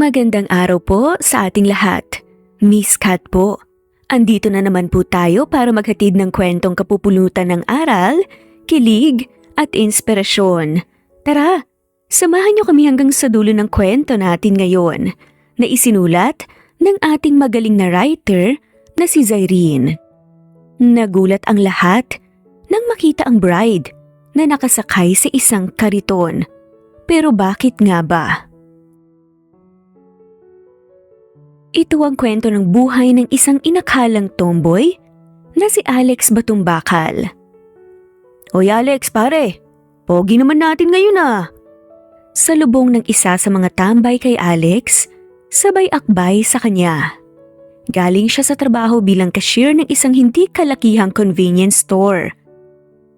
Magandang araw po sa ating lahat. Miss Kat po. Andito na naman po tayo para maghatid ng kwentong kapupulutan ng aral, kilig at inspirasyon. Tara, samahan niyo kami hanggang sa dulo ng kwento natin ngayon na isinulat ng ating magaling na writer na si Zyrene. Nagulat ang lahat nang makita ang bride na nakasakay sa isang kariton. Pero bakit nga ba? Ito ang kwento ng buhay ng isang inakalang tomboy na si Alex Batumbakal. Hoy Alex, pare, pogi naman natin ngayon ah. Sa lubong ng isa sa mga tambay kay Alex, sabay akbay sa kanya. Galing siya sa trabaho bilang cashier ng isang hindi kalakihang convenience store.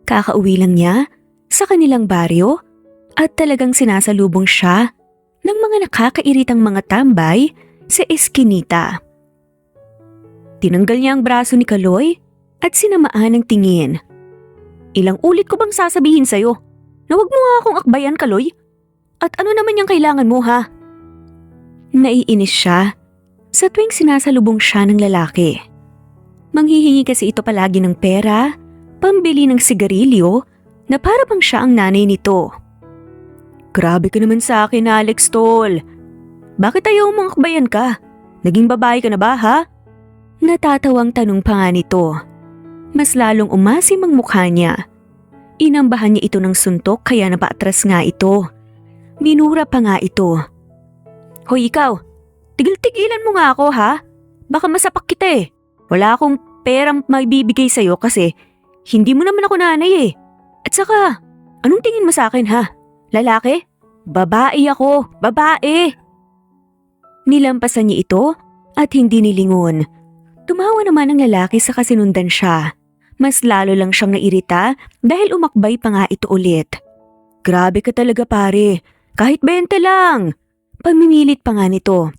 Kakauwi lang niya sa kanilang baryo at talagang sinasalubong siya ng mga nakakairitang mga tambay sa eskinita. Tinanggal niya ang braso ni Kaloy at sinamaan ng tingin. Ilang ulit ko bang sasabihin sa'yo na huwag mo nga akong akbayan, Kaloy? At ano naman yung kailangan mo ha? Naiinis siya sa tuwing sinasalubong siya ng lalaki. Manghihingi kasi ito palagi ng pera, pambili ng sigarilyo na para bang siya ang nanay nito. Grabe ka naman sa akin, Alex Tol. Bakit ayaw mong akbayan ka? Naging babae ka na ba ha? Natatawang tanong pa nga nito. Mas lalong umasim ang mukha niya. Inambahan niya ito ng suntok kaya napaatras nga ito. Minura pa nga ito. Hoy ikaw, tigil-tigilan mo nga ako ha? Baka masapak kita eh. Wala akong perang maibibigay sa'yo kasi hindi mo naman ako nanay eh. At saka, anong tingin mo sa akin ha? Lalaki? Babae ako, babae! Nilampasan niya ito at hindi nilingon. Tumawa naman ang lalaki sa kasinundan siya. Mas lalo lang siyang nairita dahil umakbay pa nga ito ulit. Grabe ka talaga pare, kahit 20 lang. Pamimilit pa nga nito.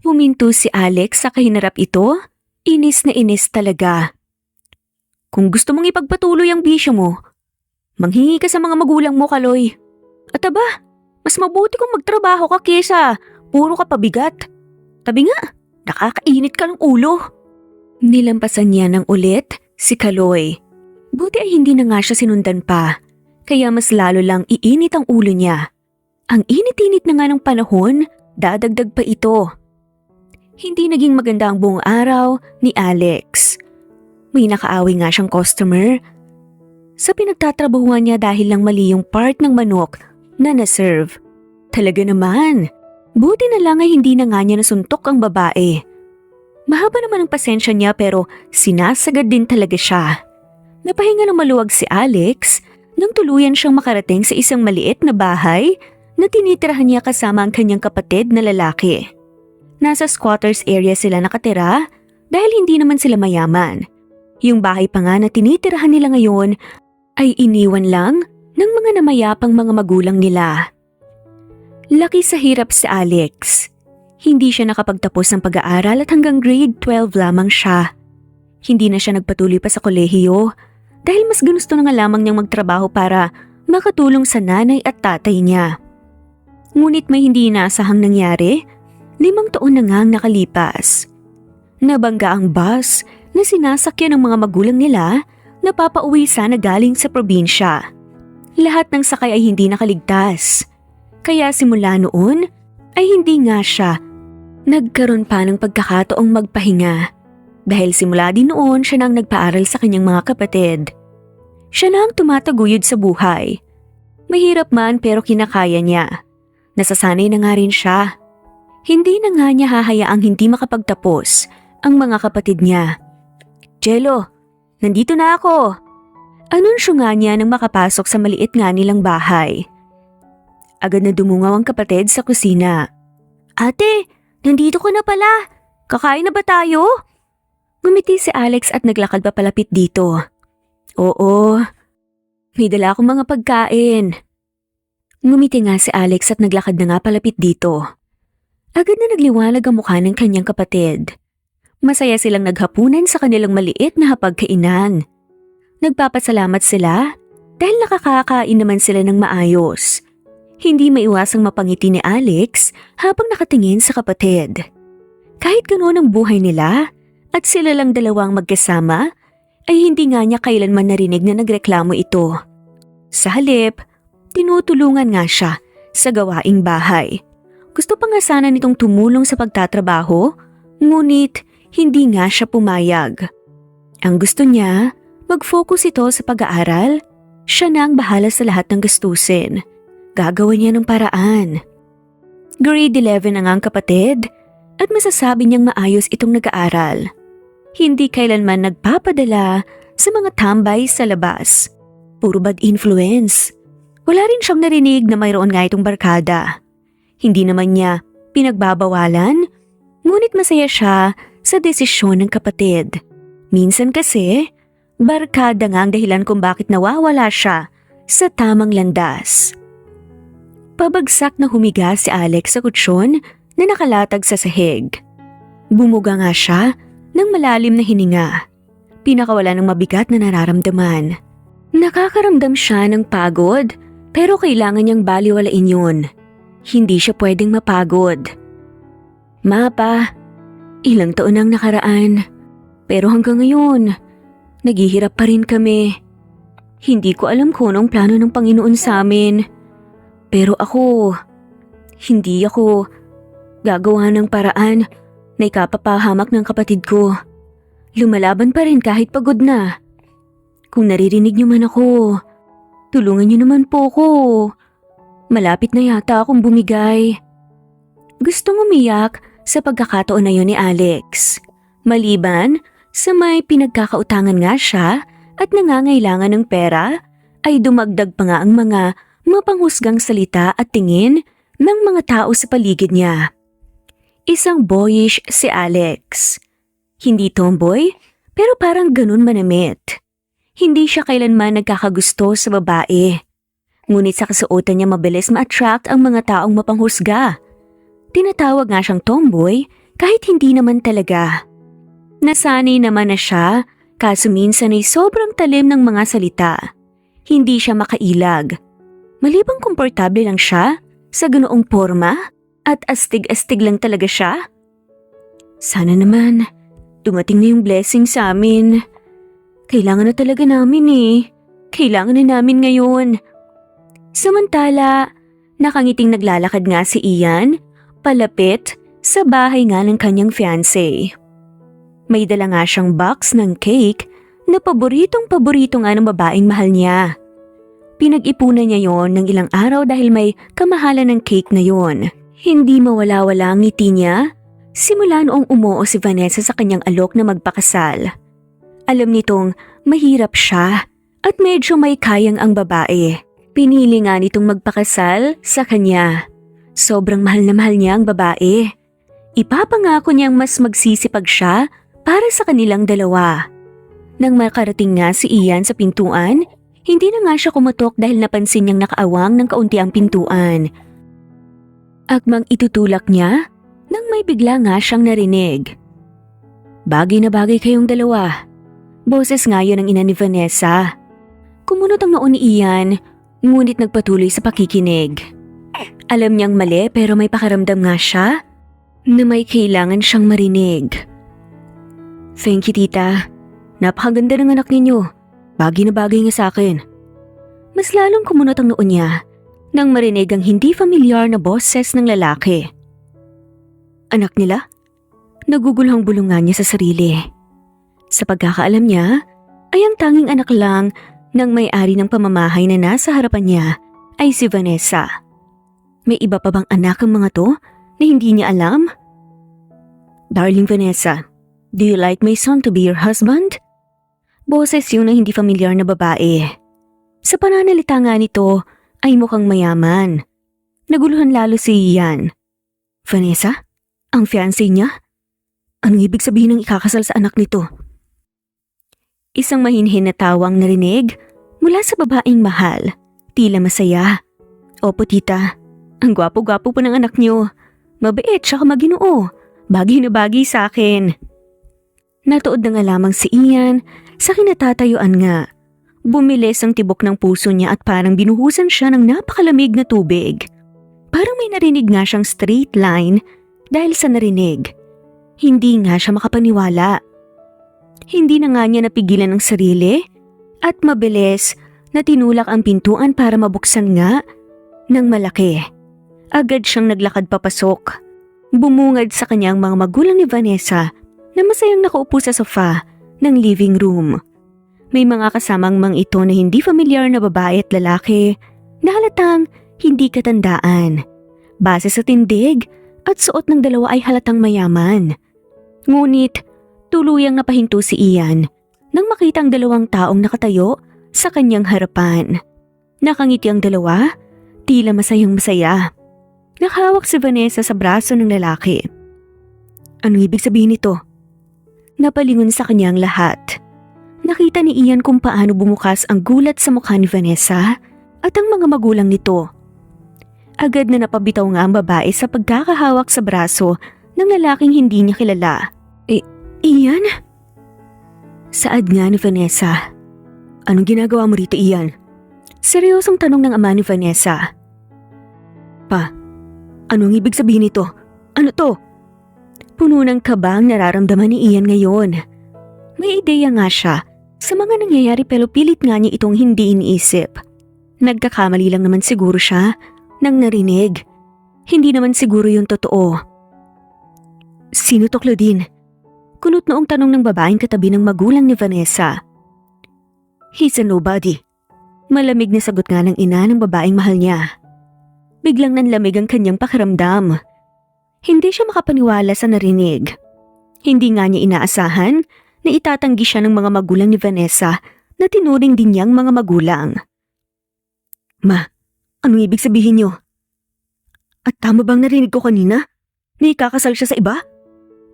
Huminto si Alex sa kahinarap ito, inis na inis talaga. Kung gusto mong ipagpatuloy ang bisyo mo, manghingi ka sa mga magulang mo, Kaloy. At aba, mas mabuti kung magtrabaho ka kesa puro ka pabigat. Tabi nga, nakakainit ka ng ulo. Nilampasan niya ng ulit si Kaloy. Buti ay hindi na nga siya sinundan pa, kaya mas lalo lang iinit ang ulo niya. Ang init-init na nga ng panahon, dadagdag pa ito. Hindi naging maganda ang buong araw ni Alex. May nakaawi nga siyang customer sa pinagtatrabahuan niya dahil lang mali yung part ng manok na na-serve. Talaga naman. Buti na lang ay hindi na nga niya nasuntok ang babae. Mahaba naman ang pasensya niya pero sinasagad din talaga siya. Napahinga ng maluwag si Alex nang tuluyan siyang makarating sa isang maliit na bahay na tinitirahan niya kasama ang kanyang kapatid na lalaki. Nasa squatters area sila nakatira dahil hindi naman sila mayaman. Yung bahay pa nga na tinitirahan nila ngayon ay iniwan lang ng mga namayapang mga magulang nila. Laki sa hirap si Alex. Hindi siya nakapagtapos ng pag-aaral at hanggang grade 12 lamang siya. Hindi na siya nagpatuloy pa sa kolehiyo dahil mas gusto na nga lamang niyang magtrabaho para makatulong sa nanay at tatay niya. Ngunit may hindi inaasahang nangyari, 5 taon na nga ang nakalipas. Nabangga ang bus na sinasakyan ng mga magulang nila na papauwi sana galing sa probinsya. Lahat ng sakay ay hindi nakaligtas. Kaya simula noon ay hindi nga siya nagkaroon pa ng pagkakataong magpahinga dahil simula din noon siya nang nagpaaral sa kanyang mga kapatid. Siya na ang tumataguyod sa buhay. Mahirap man pero kinakaya niya. Nasasanay na nga rin siya. Hindi na nga niya hahayaang hindi makapagtapos ang mga kapatid niya. Jello, nandito na ako. Anunsyo nga niya nang makapasok sa maliit nga nilang bahay. Agad na dumungaw ang kapatid sa kusina. Ate, nandito ka na pala. Kakain na ba tayo? Ngumiti si Alex at naglakad pa palapit dito. Oo, may dala akong mga pagkain. Ngumiti nga si Alex at naglakad na nga palapit dito. Agad na nagliwanag ang mukha ng kanyang kapatid. Masaya silang naghapunan sa kanilang maliit na hapagkainan. Nagpapasalamat sila dahil nakakakain naman sila ng maayos. Hindi maiwasang mapangiti ni Alex habang nakatingin sa kapatid. Kahit ganoon ang buhay nila at sila lang dalawang magkasama, ay hindi nga niya kailanman narinig na nagreklamo ito. Sa halip, tinutulungan nga siya sa gawaing bahay. Gusto pa nga sana nitong tumulong sa pagtatrabaho, ngunit hindi nga siya pumayag. Ang gusto niya, mag-focus ito sa pag-aaral. Siya na ang bahala sa lahat ng gastusin. Gagawa niya ng paraan. Grade 11 na nga ang kapatid at masasabi niyang maayos itong nag-aaral. Hindi kailanman nagpapadala sa mga tambay sa labas. Puro bad influence. Wala rin siyang narinig na mayroon nga itong barkada. Hindi naman niya pinagbabawalan, ngunit masaya siya sa desisyon ng kapatid. Minsan kasi, barkada nga ang dahilan kung bakit nawawala siya sa tamang landas. Pabagsak na humiga si Alex sa kutsyon na nakalatag sa sahig. Bumuga nga siya ng malalim na hininga. Pinakawala ng mabigat na nararamdaman. Nakakaramdam siya ng pagod pero kailangan niyang baliwalain yun. Hindi siya pwedeng mapagod. Mapa, ilang taon ang nakaraan. Pero hanggang ngayon, naghihirap pa rin kami. Hindi ko alam kung anong plano ng Panginoon sa amin. Pero hindi ako gagawa ng paraan na ikapapahamak ng kapatid ko. Lumalaban pa rin kahit pagod na. Kung naririnig niyo man ako, tulungan niyo naman po ko. Malapit na yata akong bumigay. Gustong umiyak sa pagkakataon na yun ni Alex. Maliban sa may pinagkakautangan nga siya at nangangailangan ng pera, ay dumagdag pa nga ang mga mapanghusgang salita at tingin ng mga tao sa paligid niya. Isang boyish si Alex. Hindi tomboy, pero parang ganun manamit. Hindi siya kailanman nagkakagusto sa babae. Ngunit sa kasuotan niya mabilis ma-attract ang mga taong mapanghusga. Tinatawag nga siyang tomboy kahit hindi naman talaga. Nasanay naman na siya, kaso minsan ay sobrang talim ng mga salita. Hindi siya makailag. Malibang komportable lang siya sa ganoong porma at astig-astig lang talaga siya. Sana naman dumating na yung blessing sa amin. Kailangan na talaga namin eh. Kailangan na namin ngayon. Samantala, nakangiting naglalakad nga si Ian palapit sa bahay nga ng kanyang fiancé. May dala nga siyang box ng cake na paboritong-paborito nga ng babaeng mahal niya. Pinag-ipunan niya yon ng ilang araw dahil may kamahalan ng cake na yon. Hindi mawala-wala ang ngiti niya simula noong umuo si Vanessa sa kanyang alok na magpakasal. Alam nitong mahirap siya at medyo may kayang ang babae. Pinili nga nitong magpakasal sa kanya. Sobrang mahal na mahal niya ang babae. Ipapangako niyang mas magsisipag siya para sa kanilang dalawa. Nang makarating nga si Ian sa pintuan, hindi na nga siya kumatok dahil napansin niyang nakaawang ng kaunti ang pintuan. Akmang itutulak niya nang may bigla nga siyang narinig. Bagay na bagay kayong dalawa. Boses nga yun ng ina ni Vanessa. Kumunot ang noo ni Ian, ngunit nagpatuloy sa pakikinig. Alam niyang mali pero may pakaramdam nga siya na may kailangan siyang marinig. Thank you, tita. Napakaganda ng anak ninyo. Bagay na bagay nga sa akin. Mas lalong kumunot ang noo niya nang marinig ang hindi familiar na boses ng lalaki. Anak nila? Nagugulhang bulungan niya sa sarili. Sa pagkakaalam niya, ay ang tanging anak lang ng may-ari ng pamamahay na nasa harapan niya ay si Vanessa. May iba pa bang anak ang mga to na hindi niya alam? Darling Vanessa, do you like my son to be your husband? Boses yun ng hindi familiar na babae. Sa pananalita nga nito ay mukhang mayaman. Naguluhan lalo si Ian. Vanessa? Ang fiancé niya? Anong ibig sabihin ng ikakasal sa anak nito? Isang mahinhin na tawang narinig mula sa babaeng mahal. Tila masaya. Opo tita, ang gwapo-gwapo po ng anak niyo. Mabait siya maginoo. Bagay na bagay sa akin. Natuod na nga lamang si Ian sa kinatatayuan nga. Bumilis ang tibok ng puso niya at parang binuhusan siya ng napakalamig na tubig. Parang may narinig nga siyang straight line dahil sa narinig. Hindi nga siya makapaniwala. Hindi na nga niya napigilan ang sarili at mabilis na tinulak ang pintuan para mabuksan nga ng malaki. Agad siyang naglakad papasok. Bumungad sa kanyang mga magulang ni Vanessa na masayang nakaupo sa sofa ng living room. May mga kasamang mang ito na hindi familiar na babae at lalaki na halatang hindi katandaan. Base sa tindig at suot ng dalawa ay halatang mayaman. Ngunit tuluyang napahinto si Ian nang makita ang dalawang taong nakatayo sa kanyang harapan. Nakangiti ang dalawa, tila masayang masaya. Nakahawak si Vanessa sa braso ng lalaki. Anong ibig sabihin nito? Napalingon sa kanyang lahat. Nakita ni Ian kung paano bumukas ang gulat sa mukha ni Vanessa at ang mga magulang nito. Agad na napabitaw nga ang babae sa pagkakahawak sa braso ng lalaking hindi niya kilala. Ian? Saad nga ni Vanessa. Anong ginagawa mo rito, Ian? Seryosong tanong ng ama ni Vanessa. Pa, anong ibig sabihin nito? Ano to? Puno ng kaba ang nararamdaman ni Ian ngayon. May ideya nga siya sa mga nangyayari pero pilit nga niya itong hindi iniisip. Nagkakamali lang naman siguro siya nang narinig. Hindi naman siguro yung totoo. Sino to, Claudine? Kunot noong tanong ng babaeng katabi ng magulang ni Vanessa. He's a nobody. Malamig na sagot nga ng ina ng babaeng mahal niya. Biglang nanlamig ang kanyang pakiramdam. Hindi siya makapaniwala sa narinig. Hindi nga niya inaasahan na itatanggi siya ng mga magulang ni Vanessa na tinuring din niyang mga magulang. Ma, anong ibig sabihin niyo? At tama bang narinig ko kanina? Na ikakasal siya sa iba?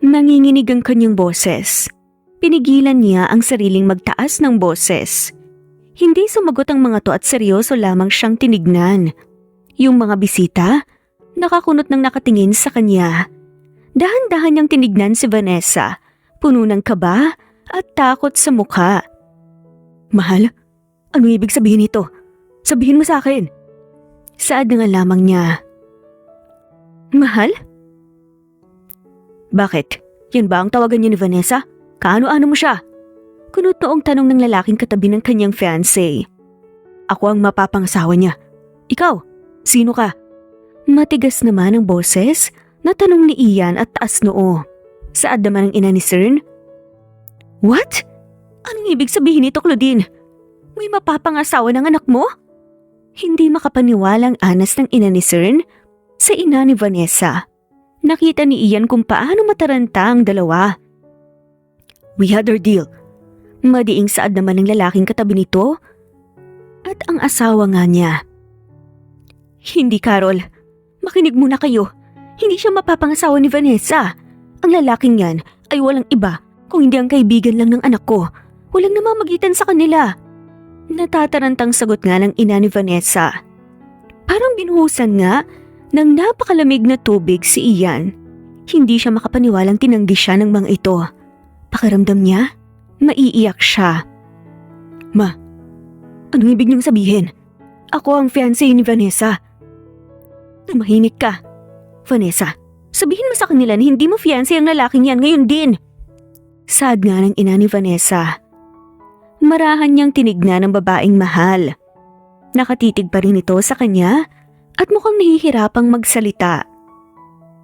Nanginginig ang kanyang boses. Pinigilan niya ang sariling magtaas ng boses. Hindi sumagot ang mga to at seryoso lamang siyang tinignan. Yung mga bisita, nakakunot ng nakatingin sa kanya. Dahan-dahan niyang tinignan si Vanessa, puno ng kaba at takot sa mukha. Mahal, anong ibig sabihin nito? Sabihin mo sa akin. Saad na nga lamang niya. Mahal? Bakit? Yan ba ang tawagan niya ni Vanessa? Kaano-ano mo siya? Kunot noong tanong ng lalaking katabi ng kanyang fiancé. Ako ang mapapangasawa niya. Ikaw, sino ka? Matigas naman ang boses na tanong ni Ian at taas noo. Saad naman ang ina ni Cern. What? Anong ibig sabihin nito, Claudine? May mapapangasawa ng anak mo? Hindi makapaniwalang anas ng ina ni Cern sa ina ni Vanessa. Nakita ni Ian kung paano mataranta ang dalawa. We had our deal. Madiing saad naman ng lalaking katabi nito at ang asawa nga niya. Hindi, Carol. Makinig muna kayo. Hindi siya mapapangasawa ni Vanessa. Ang lalaking yan ay walang iba kung hindi ang kaibigan lang ng anak ko. Walang namamagitan sa kanila. Natatarantang sagot nga ng ina ni Vanessa. Parang binuhusan nga ng napakalamig na tubig si Ian. Hindi siya makapaniwalang tinanggi siya ng mga ito. Pakiramdam niya, maiiyak siya. Ma, anong ibig niyong sabihin? Ako ang fiancé ni Vanessa. Tumahimik ka. Vanessa, sabihin mo sa kanila na hindi mo fiancé ang lalaking yan ngayon din. Sad nga ng ina ni Vanessa. Marahan niyang tinignan ng babaeng mahal. Nakatitig pa rin ito sa kanya at mukhang nahihirapang magsalita.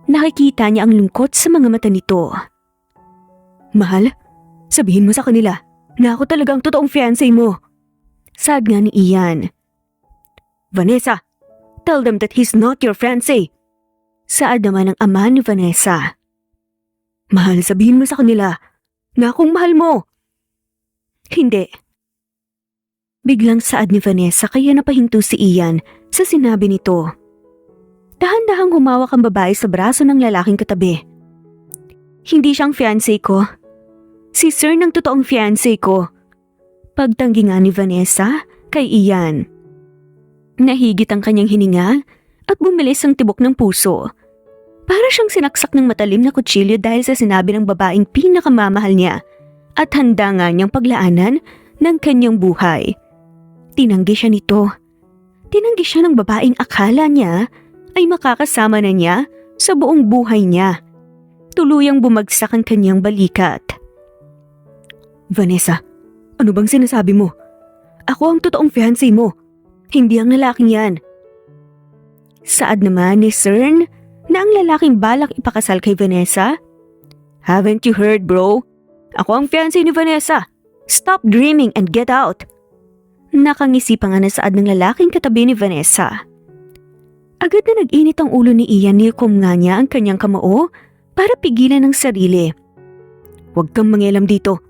Nakikita niya ang lungkot sa mga mata nito. Mahal, sabihin mo sa kanila na ako talaga ang totoong fiancé mo. Sad nga ni Ian. Vanessa, tell them that he's not your fiancé. Saad naman ang ama ni Vanessa. Mahal, sabihin mo sa kanila na akong mahal mo. Hindi. Biglang saad ni Vanessa kaya napahinto si Ian sa sinabi nito. Dahan-dahang humawak ang babae sa braso ng lalaking katabi. Hindi siyang fiancé ko. Si Sir ng totoong fiancé ko. Pagtanggi nga ni Vanessa kay Ian. Nahigit ang kanyang hininga at bumilis ang tibok ng puso. Para siyang sinaksak ng matalim na kutsilyo dahil sa sinabi ng babaeng pinakamamahal niya at handa nga niyang paglaanan ng kanyang buhay. tinanggi siya nito. Tinanggi siya ng babaeng akala niya ay makakasama na niya sa buong buhay niya. Tuluyang bumagsak ang kanyang balikat. Vanessa, ano bang sinasabi mo? Ako ang totoong fiancé mo, hindi ang lalaking yan. Saad naman ni Cern na ang lalaking balak ipakasal kay Vanessa? Haven't you heard, bro? Ako ang fiancé ni Vanessa. Stop dreaming and get out. Nakangisi pa nga na saad ng lalaking katabi ni Vanessa. Agad na nag-init ang ulo ni Ian, niyukom nga niya ang kanyang kamao para pigilan ang sarili. Huwag kang mangialam dito.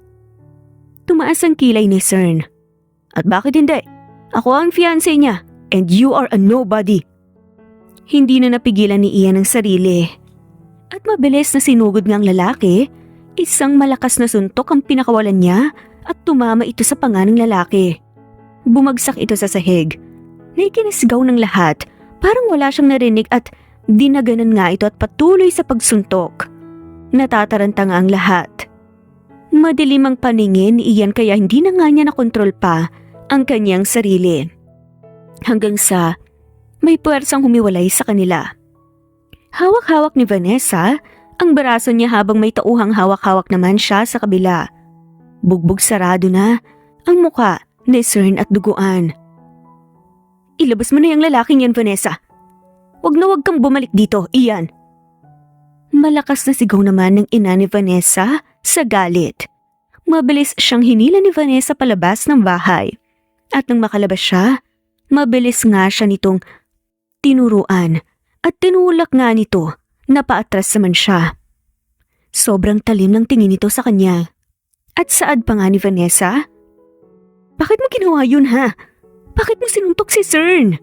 Tumaas ang kilay ni Cern. At bakit hindi? Ako ang fiancé niya and you are a nobody. Hindi na napigilan ni Ian ang sarili. At mabilis na sinugod ng lalaki, isang malakas na suntok ang pinakawalan niya at tumama ito sa panga ng lalaki. Bumagsak ito sa sahig. Naikinisigaw ng lahat, parang wala siyang narinig at dinaganan nga ito at patuloy sa pagsuntok. Natataranta nga ang lahat. Madilim ang paningin ni Ian kaya hindi na nga niya nakontrol pa ang kanyang sarili. Hanggang sa may puwersang humiwalay sa kanila. Hawak-hawak ni Vanessa ang braso niya habang may tauhang hawak-hawak naman siya sa kabila. Bugbog sarado na ang muka ni Cern at duguan. Ilabas mo na yung lalaking yan, Vanessa. Wag na wag kang bumalik dito, Ian. Malakas na sigaw naman ng ina ni Vanessa sa galit. Mabilis siyang hinila ni Vanessa palabas ng bahay. At nang makalabas siya, mabilis nga siya nitong tinuruan at tinulak nga nito na paatras naman siya. Sobrang talim ng tingin nito sa kanya. At saad pa nga ni Vanessa, bakit mo ginawa yun ha? Bakit mo sinuntok si Cern?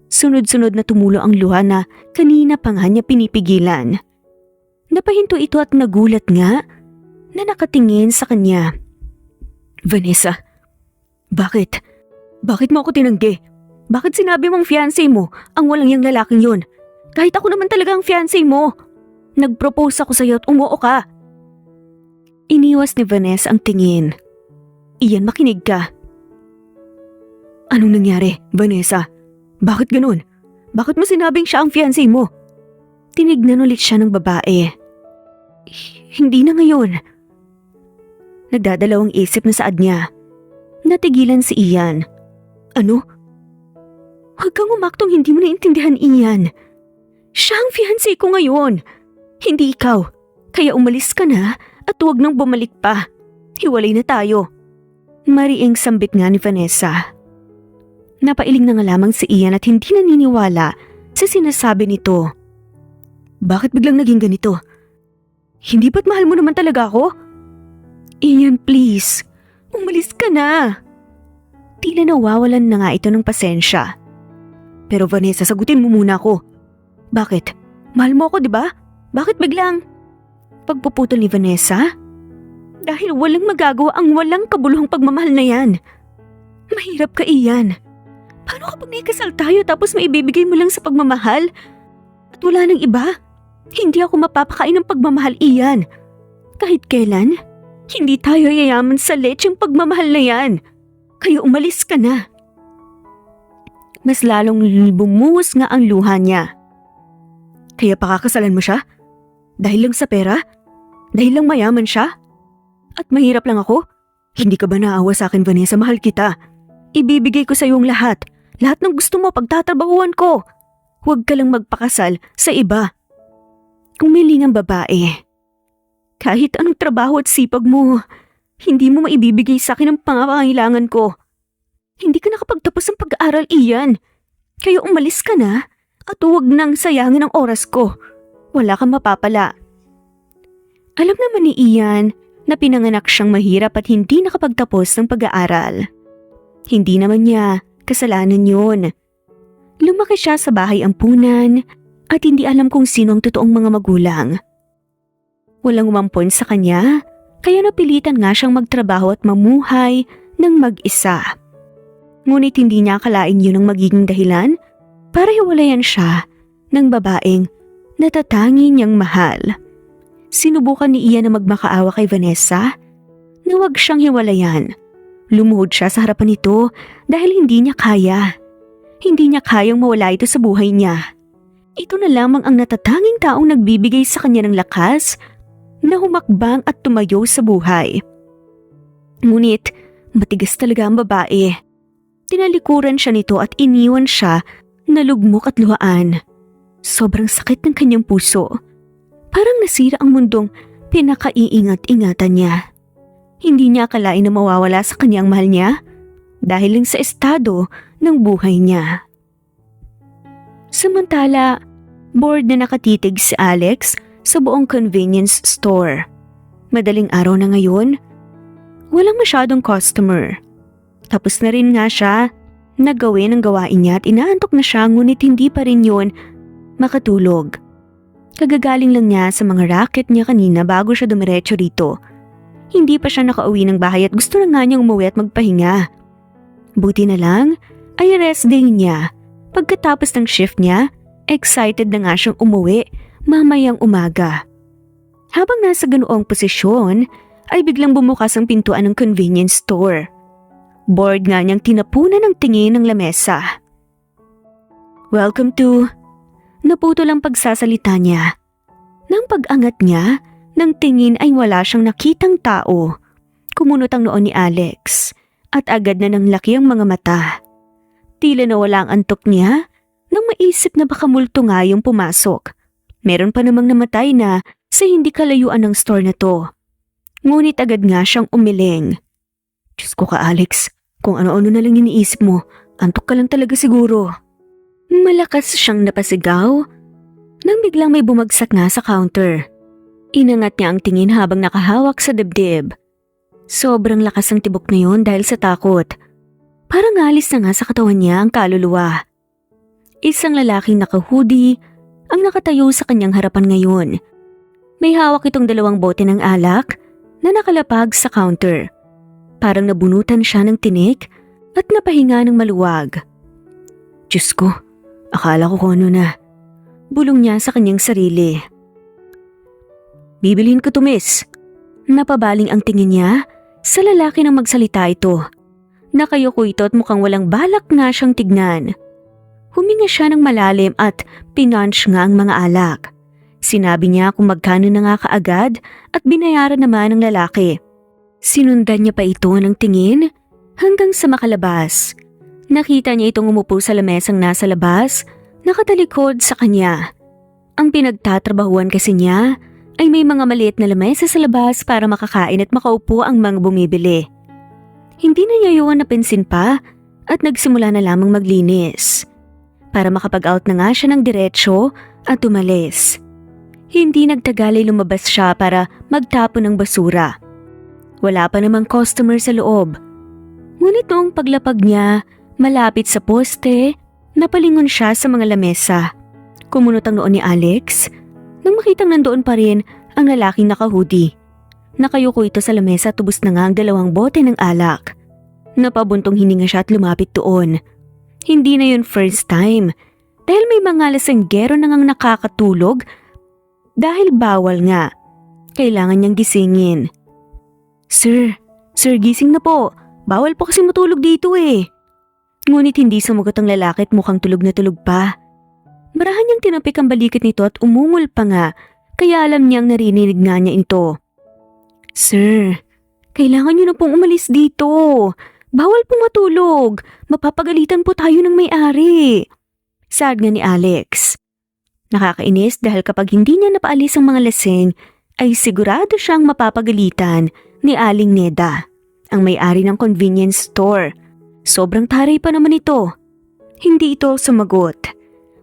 Sunod-sunod na tumulo ang luha na kanina pa nga niya pinipigilan. Napahinto ito at nagulat nga na nakatingin sa kanya. Vanessa, bakit? Bakit mo ako tinanggi? Bakit sinabi mong fiancé mo ang walang yang lalaking yun? Kahit ako naman talaga ang fiancé mo. Nag-propose ako sa'yo at umuo ka. Iniwas ni Vanessa ang tingin. Iyan, makinig ka. Anong nangyari, Vanessa? Bakit ganun? Bakit mo sinabing siya ang fiancé mo? Tinignan ulit siya ng babae. Hindi na ngayon. Nagdadalawang isip na saad niya. Natigilan si Ian. Ano? Huwag kang umaktong hindi mo naintindihan, Ian. Siya ang fiancé ko ngayon. Hindi ikaw. Kaya umalis ka na at huwag nang bumalik pa. Hiwalay na tayo. Mariing sambit nga ni Vanessa. Napailing na nga lamang si Ian at hindi naniniwala sa sinasabi nito. Bakit biglang naging ganito? Hindi ba't mahal mo naman talaga ako? Ian, please. Umalis ka na. Tila nawawalan na nga ito ng pasensya. Pero Vanessa, sagutin mo muna ako. Bakit? Mahal mo ako, di ba? Bakit biglang? Pagpuputol ni Vanessa? Dahil walang magagawa ang walang kabuluhang pagmamahal na yan. Mahirap ka, Ian. Paano kapag naikasal tayo tapos maibibigay mo lang sa pagmamahal? At wala nang iba? Hindi ako mapapakain ng pagmamahal, Ian. Kahit kailan, hindi tayo yayaman sa lecheng pagmamahal na yan. Kaya umalis ka na. Mas lalong bumuhos nga ang luha niya. Kaya pakakasalan mo siya? Dahil lang sa pera? Dahil lang mayaman siya? At mahirap lang ako? Hindi ka ba naawa sa akin, Vanessa? Mahal kita. Ibibigay ko sa iyo ang lahat. Lahat ng gusto mo pagtatrabahuan ko. Huwag ka lang magpakasal sa iba. Umiling ang babae. Kahit anong trabaho at sipag mo, hindi mo maibibigay sa akin ang pangangailangan ko. Hindi ka nakapagtapos ng pag-aaral, Ian. Kaya umalis ka na at huwag nang sayangin ang oras ko. Wala kang mapapala. Alam naman ni Ian na pinanganak siyang mahirap at hindi nakapagtapos ng pag-aaral. Hindi naman niya kasalanan yun. Lumaki siya sa bahay ampunan at hindi alam kung sino ang totoong mga magulang. Walang umampon sa kanya, kaya napilitan nga siyang magtrabaho at mamuhay ng mag-isa. Ngunit hindi niya akalain yun ang magiging dahilan para hiwalayan siya ng babaeng natatangi niyang mahal. Sinubukan ni Ian na magmakaawa kay Vanessa na huwag siyang hiwalayan. Lumuhod siya sa harapan nito dahil hindi niya kaya. Hindi niya kayang mawala ito sa buhay niya. Ito na lamang ang natatanging taong nagbibigay sa kanya ng lakas na humakbang at tumayo sa buhay. Ngunit matigas talaga ang babae. Tinalikuran siya nito at iniwan siya na lugmok at luhaan. Sobrang sakit ng kanyang puso. Parang nasira ang mundong pinakaiingat-ingatan niya. Hindi niya akalain na mawawala sa kanyang mahal niya dahil lang sa estado ng buhay niya. Samantala, bored na nakatitig si Alex sa buong convenience store. Madaling araw na ngayon, walang masyadong customer. Tapos na rin nga siya na gawin ang gawain niya at inaantok na siya ngunit hindi pa rin yun makatulog. Kagagaling lang niya sa mga racket niya kanina bago siya dumiretso rito. Hindi pa siya nakauwi ng bahay at gusto na nga niyang umuwi at magpahinga. Buti na lang ay rest day niya. Pagkatapos ng shift niya, excited na nga siyang umuwi mamayang umaga. Habang nasa ganoong posisyon, ay biglang bumukas ang pintuan ng convenience store. Bored nga niyang tinapunan ng tingin ng lamesa. Welcome to... Naputo lang pagsasalita niya. Nang pag-angat niya, ng tingin ay wala siyang nakitang tao. Kumunot ang noon ni Alex at agad na nanglaki ang mga mata. Tila nawala ang antok niya nang maisip na baka multo nga yung pumasok. Meron pa namang namatay na sa hindi kalayuan ng store na to. Ngunit agad nga siyang umiling. Diyos ko ka Alex, kung ano-ano na lang iniisip mo, antok ka lang talaga siguro. Malakas siyang napasigaw nang biglang may bumagsak nga sa counter. Inangat niya ang tingin habang nakahawak sa dibdib. Sobrang lakas ang tibok na yun dahil sa takot. Parang alis na nga sa katawan niya ang kaluluwa. Isang lalaking naka-hoodie ang nakatayo sa kanyang harapan ngayon. May hawak itong 2 bote ng alak na nakalapag sa counter. Parang nabunutan siya ng tinik at napahinga ng maluwag. Diyos ko, akala ko kung ano na. Bulong niya sa kanyang sarili. Bibilhin ko to miss. Napabaling ang tingin niya sa lalaki nang magsalita ito. Nakayuko ito at mukhang walang balak na siyang tignan. Huminga siya ng malalim at pinunch nga ang mga alak. Sinabi niya kung magkano na nga kaagad at binayaran naman ng lalaki. Sinundan niya pa ito ng tingin hanggang sa makalabas. Nakita niya itong umupo sa lamesang nasa labas, nakatalikod sa kanya. Ang pinagtatrabahuan kasi niya ay may mga maliit na lamesa sa labas para makakain at makaupo ang mga bumibili. Hindi na niya yun napansin pa at nagsimula na lamang maglinis. Para makapag-out na nga siya ng diretsyo at umalis. Hindi nagtagal ay lumabas siya para magtapon ng basura. Wala pa namang customer sa loob. Ngunit noong paglapag niya, malapit sa poste, napalingon siya sa mga lamesa. Kumunot ang noon ni Alex nang makitang nandoon pa rin ang lalaking naka-hoodie. Nakayuko ito sa lamesa, tubos na nga ang 2 bote ng alak. Napabuntong hininga siya at lumapit doon. Hindi na yun first time dahil may mga lasanggero na ngang nakakatulog dahil bawal nga. Kailangan niyang gisingin. Sir gising na po. Bawal po kasi matulog dito eh. Ngunit hindi sumagot ang lalaki at mukhang tulog na tulog pa. Marahan niyang tinapik ang balikat nito at umungol pa nga, kaya alam niyang narinig nga niya ito. Sir, kailangan niyo na pong umalis dito. Bawal pong matulog. Mapapagalitan po tayo ng may-ari. Sad nga ni Alex. Nakakainis dahil kapag hindi niya napaalis ang mga lasing, ay sigurado siyang mapapagalitan ni Aling Neda, ang may-ari ng convenience store. Sobrang taray pa naman ito. Hindi ito sumagot.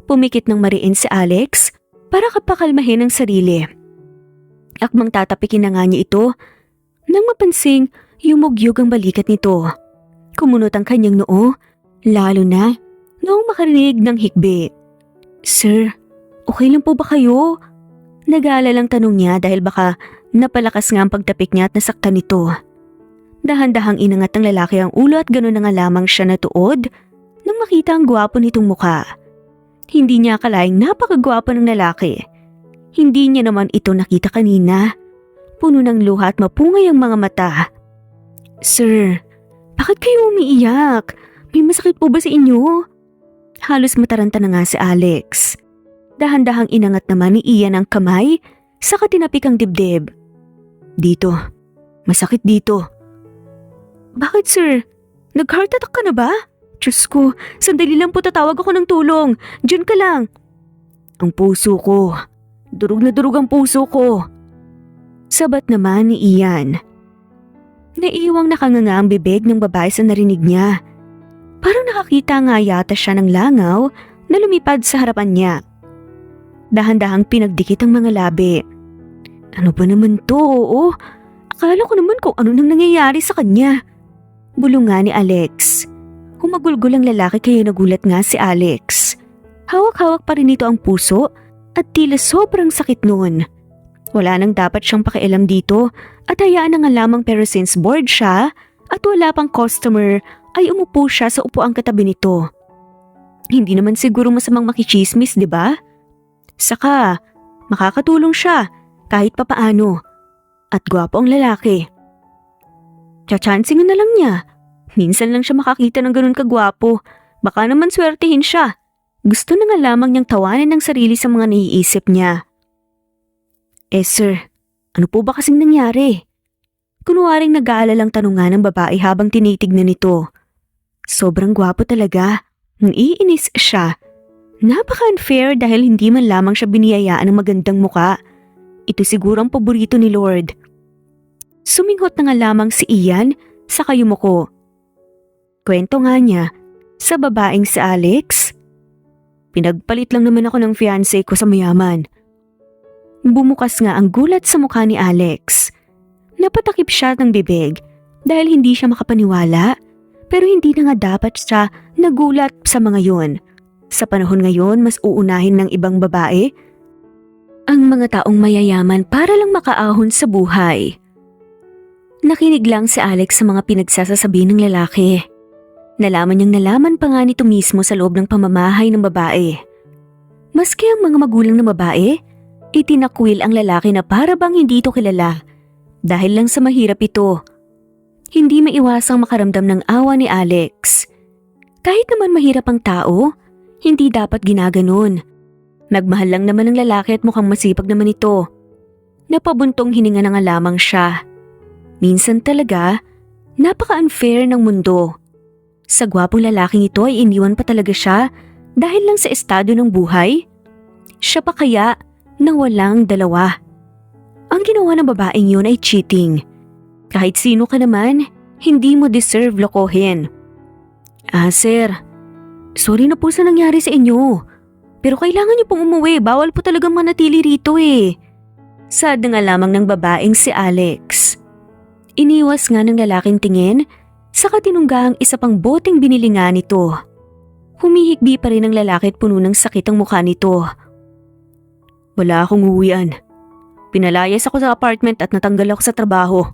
Pumikit ng mariin si Alex para kapakalmahin ang sarili. Akmang tatapikin na nga niya ito nang mapansing yumugyug ang balikat nito. Kumunot ang kanyang noo, lalo na noong makarinig ng hikbi. Sir, okay lang po ba kayo? Nag-aalalang tanong niya dahil baka napalakas nga ang pagtapik niya at nasaktan nito. Dahan-dahang inangat ng lalaki ang ulo at gano'n na nga lamang siya natuod nang makita ang gwapo nitong mukha. Hindi niya akalaing napakagwapo ng lalaki. Hindi niya naman ito nakita kanina. Puno ng luha at mapungay ang mga mata. Sir, Bakit kayo umiiyak? May masakit po ba sa inyo? Halos mataranta na nga si Alex. Dahan-dahang inangat naman ni Ian ang kamay, saka tinapik ang dibdib. Dito. Masakit dito. Bakit sir? Nag-heart attack ka na ba? Diyos ko, sandali lang po tatawag ako ng tulong. Diyan ka lang. Ang puso ko. Durog na durog ang puso ko. Sabat naman ni Ian. Naiiwang nakanganga ang bibig ng babae sa narinig niya. Parang nakakita nga yata siya ng langaw na lumipad sa harapan niya. Dahan-dahang pinagdikit ang mga labi. Ano ba naman to? Oo, akala ko naman kung ano nang nangyayari sa kanya. Bulong nga ni Alex. Humagulgol ang lalaki kaya nagulat nga si Alex. Hawak-hawak pa rin ito ang puso at tila sobrang sakit noon. Wala nang dapat siyang pakialam dito at hayaan na nga lamang pero since bored siya at wala pang customer ay umupo siya sa upuang katabi nito. Hindi naman siguro masamang makichismis, di ba? Saka, makakatulong siya kahit papaano. At gwapo ang lalaki. Tsatsansingan na lang niya. Minsan lang siya makakita ng ganun kagwapo. Baka naman swertihin siya. Gusto na nga lamang niyang tawanan ng sarili sa mga naiisip niya. Sir, ano po ba kasing nangyari? Kunwaring nag-aalalang tanungan ng babae habang tinitignan nito. Sobrang gwapo talaga. Naiinis siya. Napaka-unfair dahil hindi man lamang siya biniyayaan ng magandang muka. Ito siguro ang paborito ni Lord. Suminghot na nga lamang si Ian sa kayumuko. Kwento nga niya sa babaeng si Alex. Pinagpalit lang naman ako ng fiancé ko sa mayaman. Bumukas nga ang gulat sa mukha ni Alex. Napatakip siya ng bibig dahil hindi siya makapaniwala. Pero hindi na nga dapat siya nagulat sa mga yun. Sa panahon ngayon, mas uunahin ng ibang babae ang mga taong mayayaman para lang makaahon sa buhay. Nakinig lang si Alex sa mga pinagsasasabi ng lalaki. Nalaman nalaman pa nga nito mismo sa loob ng pamamahay ng babae. Maski ang mga magulang ng babae, itinakwil ang lalaki na para bang hindi ito kilala dahil lang sa mahirap ito. Hindi maiwasang makaramdam ng awa ni Alex. Kahit naman mahirap ang tao, hindi dapat ginaganon. Nagmahal lang naman ng lalaki at mukhang masipag naman ito. Napabuntong hininga na nga lamang siya. Minsan talaga, napaka-unfair ng mundo. Sa gwapong lalaking ito ay iniwan pa talaga siya dahil lang sa estado ng buhay. Siya pa kaya na walang dalawa. Ang ginawa ng babaeng yun ay cheating. Kahit sino ka naman, hindi mo deserve lokohin. Sir, sorry na po sa nangyari sa inyo. Pero kailangan niyo pong umuwi, bawal po talagang manatili rito eh. Sad na nga lamang ng babaeng si Alex. Iniwas nga ng lalaking tingin, saka tinungga ang isa pang boteng binili nga nito. Humihikbi pa rin ang lalaki at puno ng sakit ang mukha nito. Wala akong uwian. Pinalayas ako sa apartment at natanggal ako sa trabaho.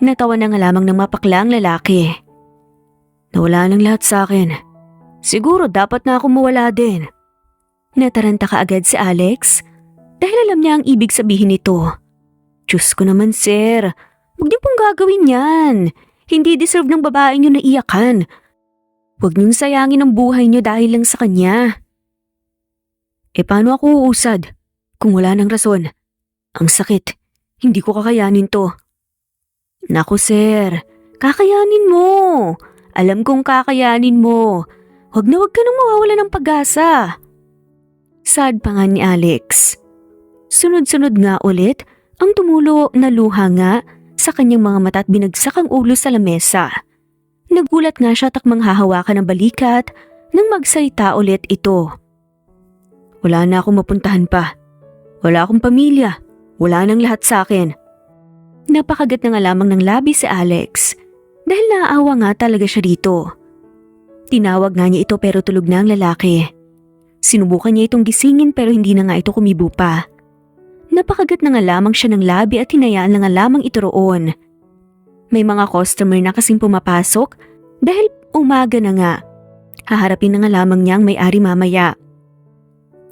Natawa na nga lamang ng mapakla ang lalaki. Nawala ng lahat sa akin. Siguro dapat na ako mawala din. Nataranta ka agad si Alex dahil alam niya ang ibig sabihin nito. Diyos ko naman sir, huwag niyo pong gagawin yan. Hindi deserve ng babaeng yun na iyakan. Huwag niyong sayangin ang buhay niyo dahil lang sa kanya. Paano ako uusad kung wala ng rason? Ang sakit, hindi ko kakayanin to. Naku sir, kakayanin mo. Alam kong kakayanin mo. Huwag ka nang mawawala ng pag-asa. Sad pa nga ni Alex. Sunod-sunod nga ulit ang tumulo na luha nga sa kanyang mga mata at binagsak ang ulo sa lamesa. Nagulat nga siya takmang hahawakan ng balikat nang magsalita ulit ito. Wala na akong mapuntahan pa. Wala akong pamilya. Wala nang lahat sa akin. Napakagat na nga lamang ng labi si Alex dahil naaawa nga talaga siya dito. Tinawag nga niya ito pero tulog na ang lalaki. Sinubukan niya itong gisingin pero hindi na nga ito kumibo pa. Napakagat na nga lamang siya ng labi at hinayaan na nga lamang ito roon. May mga customer na kasing pumapasok dahil umaga na nga. Haharapin na nga lamang niya ang may-ari mamaya.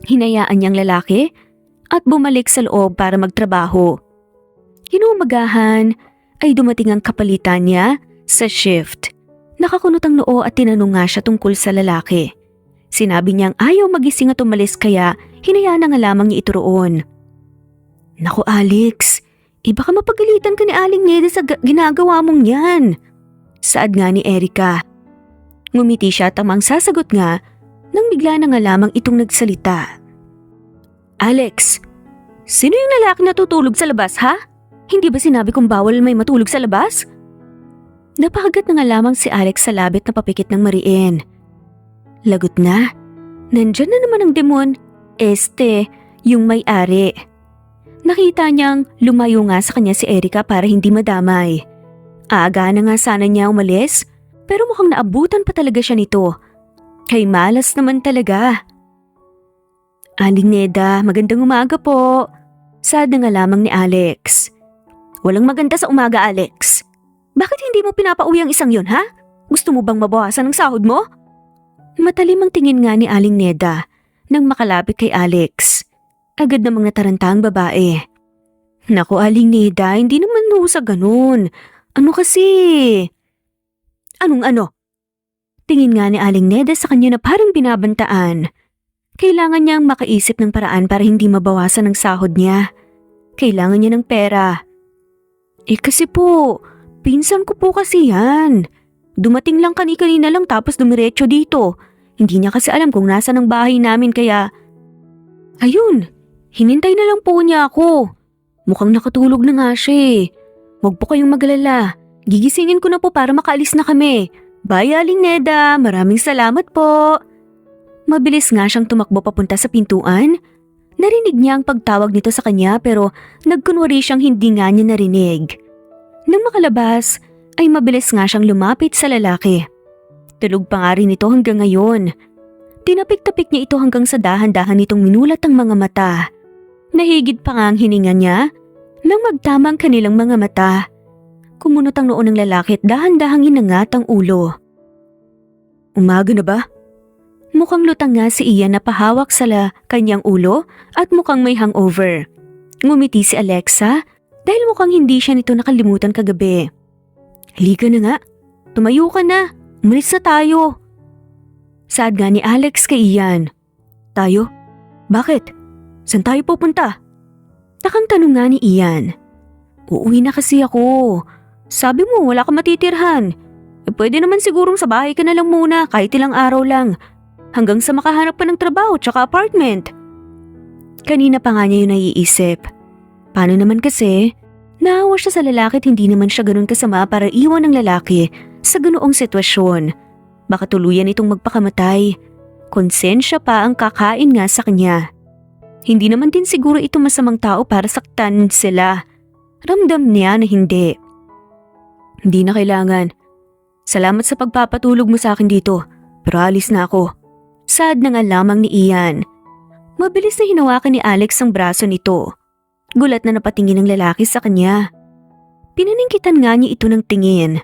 Hinayaan niyang lalaki at bumalik sa loob para magtrabaho. Kinumagahan ay dumating ang kapalitan niya sa shift. Nakakunot ang noo at tinanong nga siya tungkol sa lalaki. Sinabi niyang ayaw magising at umalis kaya hinayaan na nga lamang niya ito roon. Naku Alex, baka mapagalitan ka ni Aling Neda sa ginagawa mong yan. Saad nga ni Erica. Ngumiti siya at tamang sasagot nga nang bigla na nga lamang itong nagsalita. Alex, sino yung lalaki na tutulog sa labas ha? Hindi ba sinabi kong bawal may matulog sa labas? Napakagat na nga lamang si Alex sa labit na papikit ng mariin. Lagot na. Nandyan na naman ang demon. Yung may-ari. Nakita niyang lumayo nga sa kanya si Erica para hindi madamay. Aaga na nga sana niya umalis, pero mukhang naabutan pa talaga siya nito. Kay malas naman talaga. Aling Neda, magandang umaga po. Saad na nga lamang ni Alex. Walang maganda sa umaga, Alex. Bakit hindi mo pinapauwi ang isang yon, ha? Gusto mo bang mabawasan ang sahod mo? Matalim ang tingin nga ni Aling Neda nang makalapit kay Alex. Agad namang nataranta ang babae. Naku Aling Neda, hindi naman sa ganun. Ano kasi? Anong ano? Tingin nga ni Aling Neda sa kanya na parang binabantaan. Kailangan niyang makaisip ng paraan para hindi mabawasan ang sahod niya. Kailangan niya ng pera. Kasi po, pinsan ko po kasi yan. Dumating lang kanina lang tapos dumiretso dito. Hindi niya kasi alam kung nasa ng bahay namin kaya… Ayun, hinintay na lang po niya ako. Mukhang nakatulog na nga siya eh. Huwag po kayong magalala. Gigisingin ko na po para makaalis na kami. Bye Aling Neda, maraming salamat po. Mabilis nga siyang tumakbo papunta sa pintuan. Narinig niya ang pagtawag nito sa kanya pero nagkunwari siyang hindi nga niya narinig. Nang makalabas ay mabilis nga siyang lumapit sa lalaki. Tulog pa nga rin ito hanggang ngayon. Tinapik-tapik niya ito hanggang sa dahan-dahan nitong minulat ang mga mata. Nahigid pa nga ang hininga niya nang magtama ang kanilang mga mata. Kumunot ang noo ng lalaki at dahan-dahang inangat ang ulo. Umaga na ba? Mukhang lutang nga si Ian na pahawak sa kanyang ulo at mukhang may hangover. Ngumiti si Alexa dahil mukhang hindi siya nito nakalimutan kagabi. Halika na nga, tumayo ka na, umalis na tayo. Saad nga ni Alex kay Ian. Tayo? Bakit? Saan tayo pupunta? Takang tanong nga ni Ian. Uuwi na kasi ako. Sabi mo wala ka matitirhan. Pwede naman sigurong sa bahay ka na lang muna kahit ilang araw lang. Hanggang sa makahanap pa ng trabaho tsaka apartment. Kanina pa nga niya yung naiisip. Paano naman kasi? Naawa siya sa lalaki at hindi naman siya ganun kasama para iwan ng lalaki sa ganoong sitwasyon. Baka tuluyan itong magpakamatay. Konsensya pa ang kakain nga sa kanya. Hindi naman din siguro ito masamang tao para saktan sila. Ramdam niya na hindi. Hindi na kailangan. Salamat sa pagpapatulog mo sa akin dito. Pero alis na ako. Saad na nga lamang ni Ian. Mabilis na hinawakan ni Alex ang braso nito. Gulat na napatingin ng lalaki sa kanya. Pinaningkitan nga niya ito ng tingin.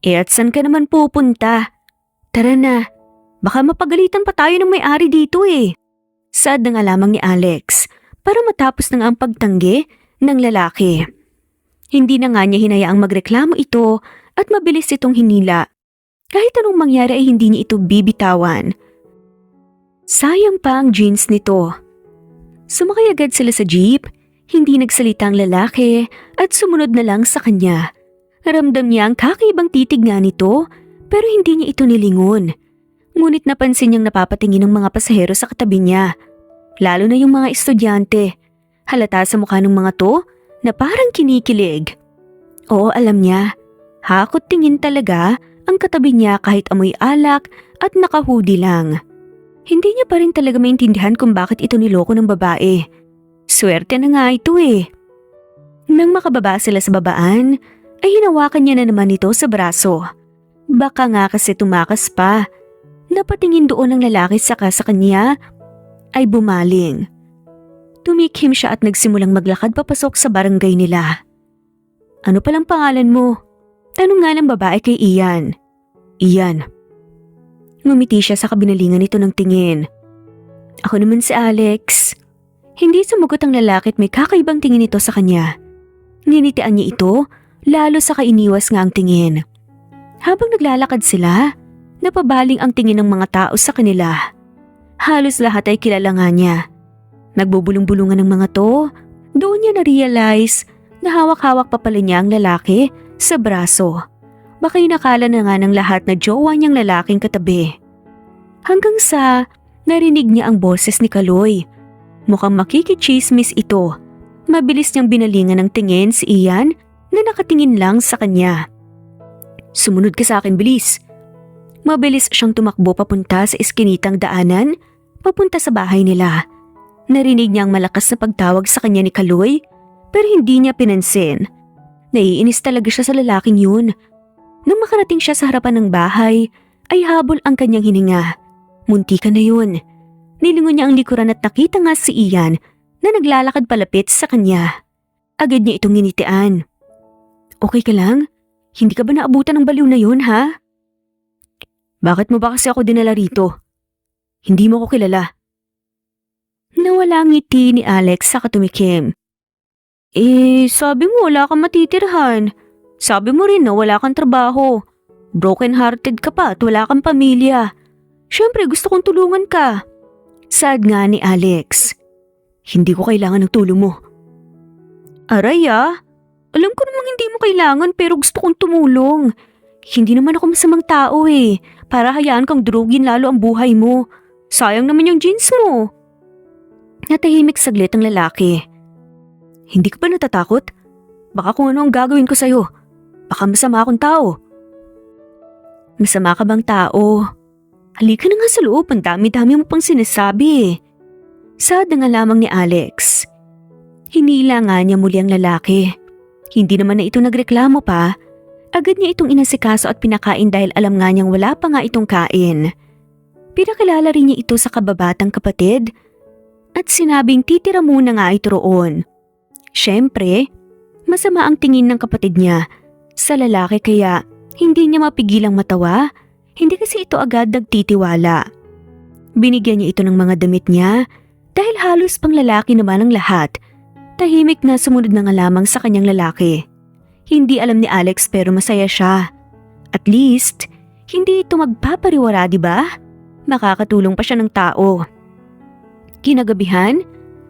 At saan ka naman pupunta? Tara na, baka mapagalitan pa tayo ng may-ari dito eh. Saad na nga lamang ni Alex para matapos na nga ang pagtanggi ng lalaki. Hindi na nga niya hinayaang magreklamo ito at mabilis itong hinila. Kahit anong mangyari ay hindi niya ito bibitawan. Sayang pa ang jeans nito. Sumakay agad sila sa jeep, hindi nagsalita ang lalaki at sumunod na lang sa kanya. Ramdam niya ang kakaibang titig nga nito pero hindi niya ito nilingon. Ngunit napansin niyang napapatingin ng mga pasahero sa katabi niya. Lalo na yung mga estudyante. Halata sa mukha ng mga to na parang kinikilig. Oo, alam niya. Hakot tingin talaga ang katabi niya kahit amoy alak at naka-hoodie lang. Hindi niya pa rin talaga maintindihan kung bakit ito niloko ng babae. Swerte na nga ito eh. Nang makababa sila sa babaan, ay hinawakan niya na naman ito sa braso. Baka nga kasi tumakas pa. Napatingin doon ang lalaki saka sa kanya ay bumaling. Tumikhim siya at nagsimulang maglakad papasok sa barangay nila. Ano palang pangalan mo? Tanong nga ng babae kay Ian. Ian. Ngumiti siya sa kabinalingan nito ng tingin. Ako naman si Alex. Hindi sumugot ang lalaki at may kakaibang tingin ito sa kanya. Ninitian niya ito, lalo sa kainiwas nga ang tingin. Habang naglalakad sila, napabaling ang tingin ng mga tao sa kanila. Halos lahat ay kilala nga niya. Nagbubulong-bulungan ng mga to, doon niya na-realize na hawak-hawak pa pala niya ang lalaki sa braso. Baka inakala na nga ng lahat na jowa niyang lalaking katabi. Hanggang sa narinig niya ang boses ni Kaloy. Mukhang makikichismis ito. Mabilis niyang binalingan ng tingin si Ian na nakatingin lang sa kanya. Sumunod ka sa akin, bilis. Mabilis siyang tumakbo papunta sa iskinitang daanan, papunta sa bahay nila. Narinig niya ang malakas na pagtawag sa kanya ni Kaloy, pero hindi niya pinansin. Naiinis talaga siya sa lalaking yun. Nang makarating siya sa harapan ng bahay, ay habol ang kanyang hininga. Munti ka na yun. Nilingon niya ang likuran at nakita nga si Ian na naglalakad palapit sa kanya. Agad niya itong nginitian. Okay ka lang? Hindi ka ba naabutan ng baliw na yun, ha? Bakit mo ba kasi ako dinala rito? Hindi mo ko kilala. Nawala ang ngiti ni Alex sa katumikim. Sabi mo wala kang matitirhan. Sabi mo rin na wala kang trabaho. Broken-hearted ka pa at wala kang pamilya. Siyempre gusto kong tulungan ka. Sad nga ni Alex. Hindi ko kailangan ng tulong mo. Aray alam ko namang hindi mo kailangan pero gusto kong tumulong. Hindi naman ako masamang tao para hayaan kang drugin lalo ang buhay mo. Sayang naman yung jeans mo. Natahimik saglit ang lalaki. Hindi ka ba natatakot? Baka kung ano ang gagawin ko sa'yo. Baka masama akong tao. Masama ka bang tao? Halika na nga sa loob, ang dami-dami mo pang sinasabi. Sad na nga lamang ni Alex. Hinila nga niya muli ang lalaki. Hindi naman na ito nagreklamo pa. Agad niya itong inasikaso at pinakain dahil alam nga niyang wala pa nga itong kain. Pinakilala rin niya ito sa kababatang kapatid at sinabing titira muna nga ito roon. Siyempre, masama ang tingin ng kapatid niya sa lalaki kaya hindi niya mapigilang matawa. Hindi kasi ito agad nagtitiwala. Binigyan niya ito ng mga damit niya dahil halos pang lalaki naman ang lahat. Tahimik na sumunod na nga lamang sa kanyang lalaki. Hindi alam ni Alex pero masaya siya. At least, hindi ito magpapariwara, di ba? Makakatulong pa siya ng tao. Kinagabihan,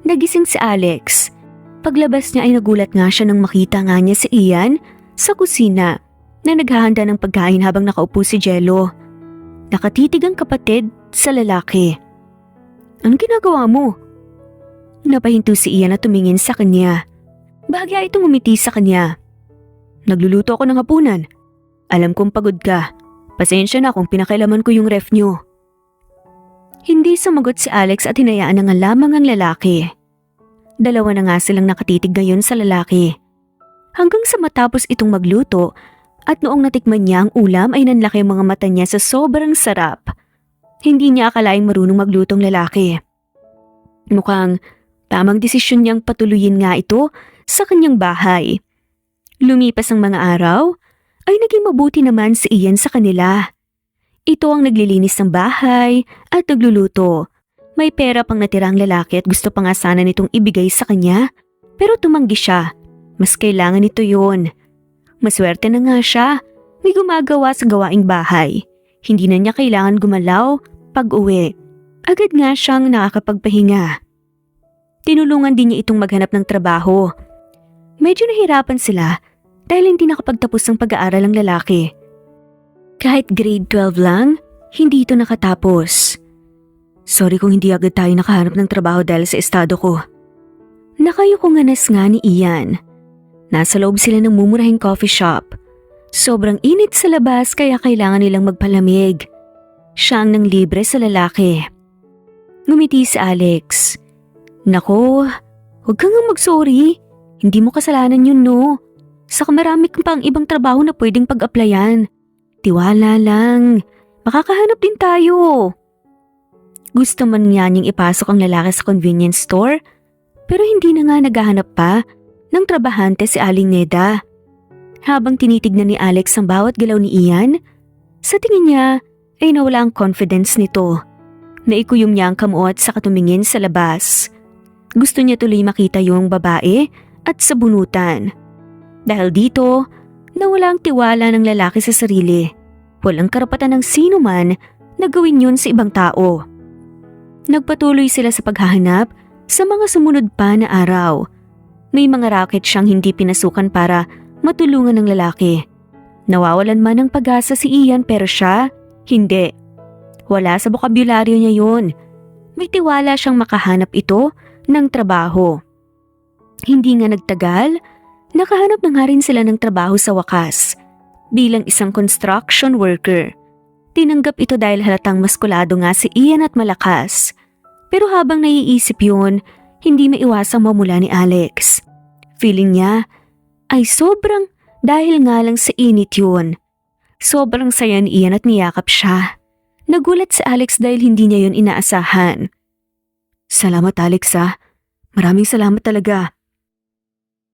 nagising si Alex. Paglabas niya ay nagulat nga siya nang makita nga niya si Ian sa kusina na naghahanda ng pagkain habang nakaupo si Jello. Nakatitig ang kapatid sa lalaki. Anong ginagawa mo? Napahinto si Ian at tumingin sa kanya. Bahagya itong umiti sa kanya. Nagluluto ako ng hapunan. Alam kong pagod ka. Pasensya na kung pinakailaman ko yung ref nyo. Hindi sumagot si Alex at hinayaan na nga lamang ang lalaki. Dalawa na nga silang nakatitig ngayon sa lalaki. Hanggang sa matapos itong magluto at noong natikman niya ang ulam ay nanlaki ang mga mata niya sa sobrang sarap. Hindi niya akalaing marunong maglutong lalaki. Mukhang tamang desisyon niyang patuloyin nga ito sa kanyang bahay. Lumipas ang mga araw, ay naging mabuti naman si Ian sa kanila. Ito ang naglilinis ng bahay at nagluluto. May pera pang natira ang lalaki at gusto pa nga sana nitong ibigay sa kanya, pero tumanggi siya. Mas kailangan nito yun. Maswerte na nga siya, may gumagawa sa gawaing bahay. Hindi na niya kailangan gumalaw pag-uwi. Agad nga siyang nakakapagpahinga. Tinulungan din niya itong maghanap ng trabaho. Medyo nahirapan sila dahil hindi nakapagtapos ng pag-aaral ang lalaki. Kahit grade 12 lang, hindi ito nakatapos. Sorry kung hindi agad tayo nakahanap ng trabaho dahil sa estado ko. Nakayuko nga nga ni Ian. Nasa loob sila ng mumurahing coffee shop. Sobrang init sa labas kaya kailangan nilang magpalamig. Siya ang nang libre sa lalaki. Ngumiti si Alex. Nako, huwag kang mag-sorry. Hindi mo kasalanan yun, no? Saka marami kang pang ibang trabaho na pwedeng pag-applyan. Tiwala lang. Makakahanap din tayo. Gusto man niya niyang ipasok ang lalaki sa convenience store, pero hindi na nga naghahanap pa ng trabahante si Aling Neda. Habang tinitignan ni Alex ang bawat galaw ni Ian, sa tingin niya ay nawala ang confidence nito. Naikuyom niya ang kamuot sa katumingin sa labas. Gusto niya tuloy makita yung babae at sabunutan. Dahil dito, nawala ang tiwala ng lalaki sa sarili. Walang karapatan ng sino man na gawin yun sa ibang tao. Nagpatuloy sila sa paghahanap sa mga sumunod pa na araw. May mga racket siyang hindi pinasukan para matulungan ng lalaki. Nawawalan man ng pag-asa si Ian pero siya, hindi. Wala sa bokabularyo niya yun. May tiwala siyang makahanap ito ng trabaho. Hindi nga nagtagal, nakahanap na nga rin sila ng trabaho sa wakas. Bilang isang construction worker. Tinanggap ito dahil halatang maskulado nga si Ian at malakas. Pero habang naiisip yun, hindi maiwasang mamula ni Alex. Feeling niya ay sobrang dahil nga lang sa init yun. Sobrang saya ni Ian at niyakap siya. Nagulat si Alex dahil hindi niya yun inaasahan. Salamat Alex ah. Maraming salamat talaga.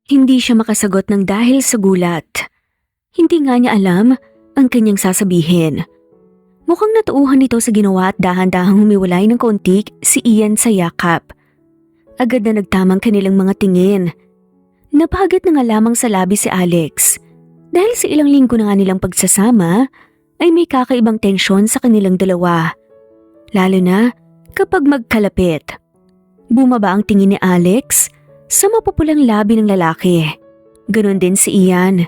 Hindi siya makasagot ng dahil sa gulat. Hindi nga niya alam ang kanyang sasabihin. Mukhang natuuhan nito sa ginawa at dahan-dahang humiwalay ng kaunti si Ian sa yakap. Agad na nagtamang kanilang mga tingin. Napahagat na nga lamang sa labi si Alex. Dahil sa ilang linggo na nga nilang pagsasama, ay may kakaibang tensyon sa kanilang dalawa. Lalo na kapag magkalapit. Bumaba ang tingin ni Alex sa mapupulang labi ng lalaki. Ganon din si Ian.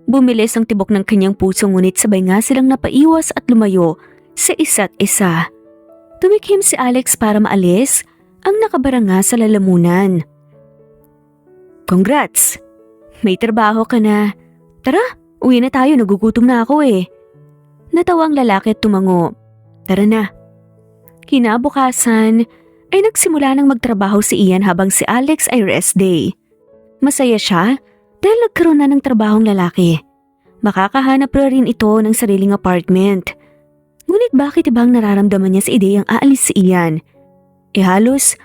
Bumilis ang tibok ng kanyang puso ngunit sabay nga silang napaiwas at lumayo sa isa't isa. Tumikhim si Alex para maalis ang nakabara nga sa lalamunan. Congrats! May trabaho ka na. Tara, uwi na tayo, nagugutom na ako eh. Natawa ang lalaki at tumango. Tara na. Kinabukasan ay nagsimula ng magtrabaho si Ian habang si Alex ay rest day. Masaya siya dahil nagkaroon na ng trabahong lalaki. Makakahanap rin ito ng sariling apartment. Ngunit bakit ibang nararamdaman niya sa ideyang aalis si Ian? Halos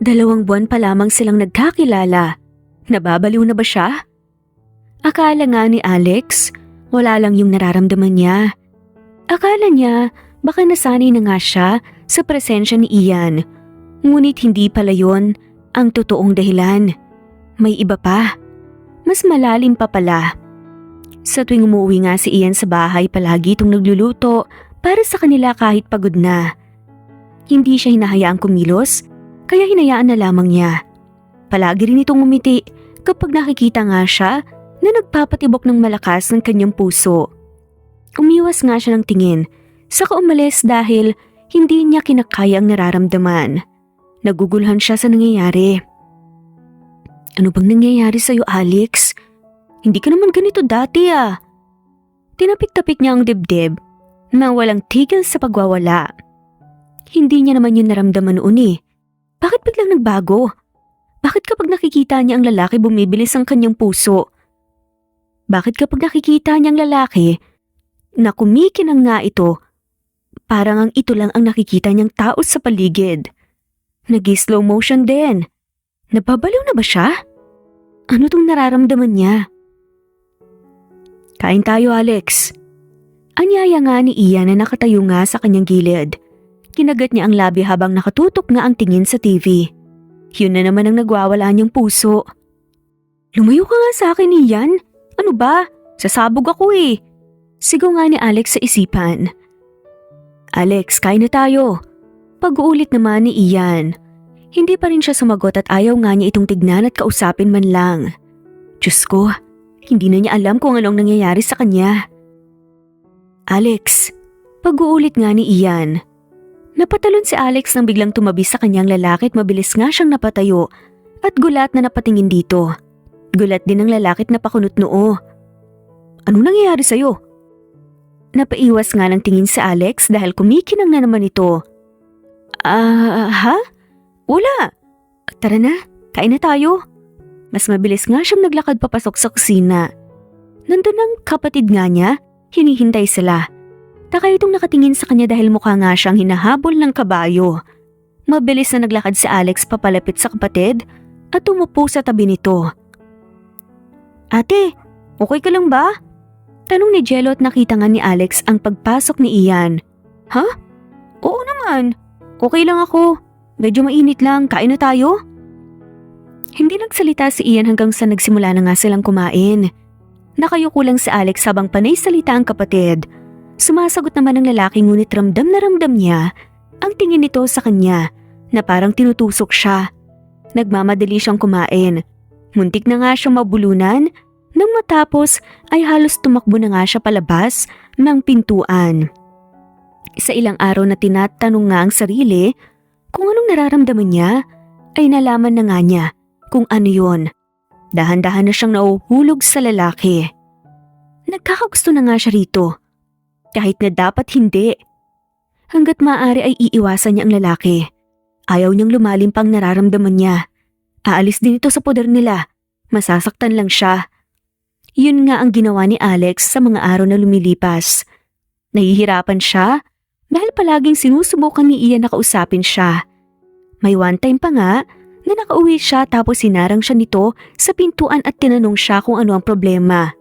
2 buwan pa lamang silang nagkakilala. Nababaliw na ba siya? Akala nga ni Alex, wala lang yung nararamdaman niya. Akala niya baka nasanay na nga siya sa presensya ni Ian. Ngunit hindi pala yon ang totoong dahilan. May iba pa. Mas malalim pa pala. Sa tuwing umuwi nga si Ian sa bahay, palagi itong nagluluto para sa kanila kahit pagod na. Hindi siya hinahayaang kumilos, kaya hinayaan na lamang niya. Palagi rin itong umiti kapag nakikita nga siya na nagpapatibok ng malakas ng kanyang puso. Umiwas nga siya ng tingin, saka umalis dahil hindi niya kinakaya ang nararamdaman. Naguguluhan siya sa nangyayari. Ano bang nangyayari sa'yo, Alex? Hindi ka naman ganito dati ah. Tinapik-tapik niya ang dibdib na walang tigil sa pagwawala. Hindi niya naman yun naramdaman noon eh. Bakit biglang nagbago? Bakit kapag nakikita niya ang lalaki bumibilis ang kanyang puso? Bakit kapag nakikita niya ang lalaki na kumikinang nga ito, parang ang ito lang ang nakikita niyang tao sa paligid? Nag-slow motion din. Nababaliw na ba siya? Ano tong nararamdaman niya? Kain tayo, Alex. Anyaya nga ni Ian na nakatayo nga sa kanyang gilid. Kinagat niya ang labi habang nakatutok nga ang tingin sa TV. Yun na naman ang nagwawala niyang puso. Lumayo ka nga sa akin, Ian. Ano ba? Sasabog ako eh. Sigaw nga ni Alex sa isipan. Alex, kain na tayo. Pag-uulit naman ni Ian. Hindi pa rin siya sumagot at ayaw nga niya itong tignan at kausapin man lang. Diyos ko, hindi na niya alam kung anong nangyayari sa kanya. Alex, pag-uulit nga ni Ian. Napatalon si Alex nang biglang tumabi sa kanyang lalaki at mabilis nga siyang napatayo at gulat na napatingin dito. Gulat din ng lalaki at napakunot noo. Anong nangyayari sa'yo? Napaiwas nga ng tingin si Alex dahil kumikinang na naman ito. Ha? Wala. Tara na, kain na tayo. Mas mabilis nga siyang naglakad papasok sa kusina. Nandun ang kapatid nga niya, hinihintay sila. Taka itong nakatingin sa kanya dahil mukha nga siyang hinahabol ng kabayo. Mabilis na naglakad si Alex papalapit sa kapatid at tumupo sa tabi nito. Ate, okay ka lang ba? Tanong ni Jello at nakita nga ni Alex ang pagpasok ni Ian. Ha? Oo naman. Okay lang ako. Medyo mainit lang, kain na tayo? Hindi nagsalita si Ian hanggang sa nagsimula na nga silang kumain. Nakayuko lang si Alex habang panay salita ang kapatid. Sumasagot naman ang lalaki ngunit ramdam na ramdam niya ang tingin nito sa kanya na parang tinutusok siya. Nagmamadali siyang kumain. Muntik na nga siyang mabulunan nang matapos ay halos tumakbo na nga siya palabas ng pintuan. Sa ilang araw na tinatanong nga ang sarili kung anong nararamdaman niya ay nalaman na nga niya kung ano yon. Dahan-dahan na siyang nauhulog sa lalaki. Nagkakagusto na nga siya rito. Kahit na dapat hindi. Hanggat maaari ay iiwasan niya ang lalaki. Ayaw niyang lumalim pang nararamdaman niya. Aalis din ito sa poder nila. Masasaktan lang siya. Yun nga ang ginawa ni Alex sa mga araw na lumilipas. Nahihirapan siya dahil palaging sinusubukan ni Ian na kausapin siya. May one time pa nga na nakauwi siya tapos sinarang siya nito sa pintuan at tinanong siya kung ano ang problema.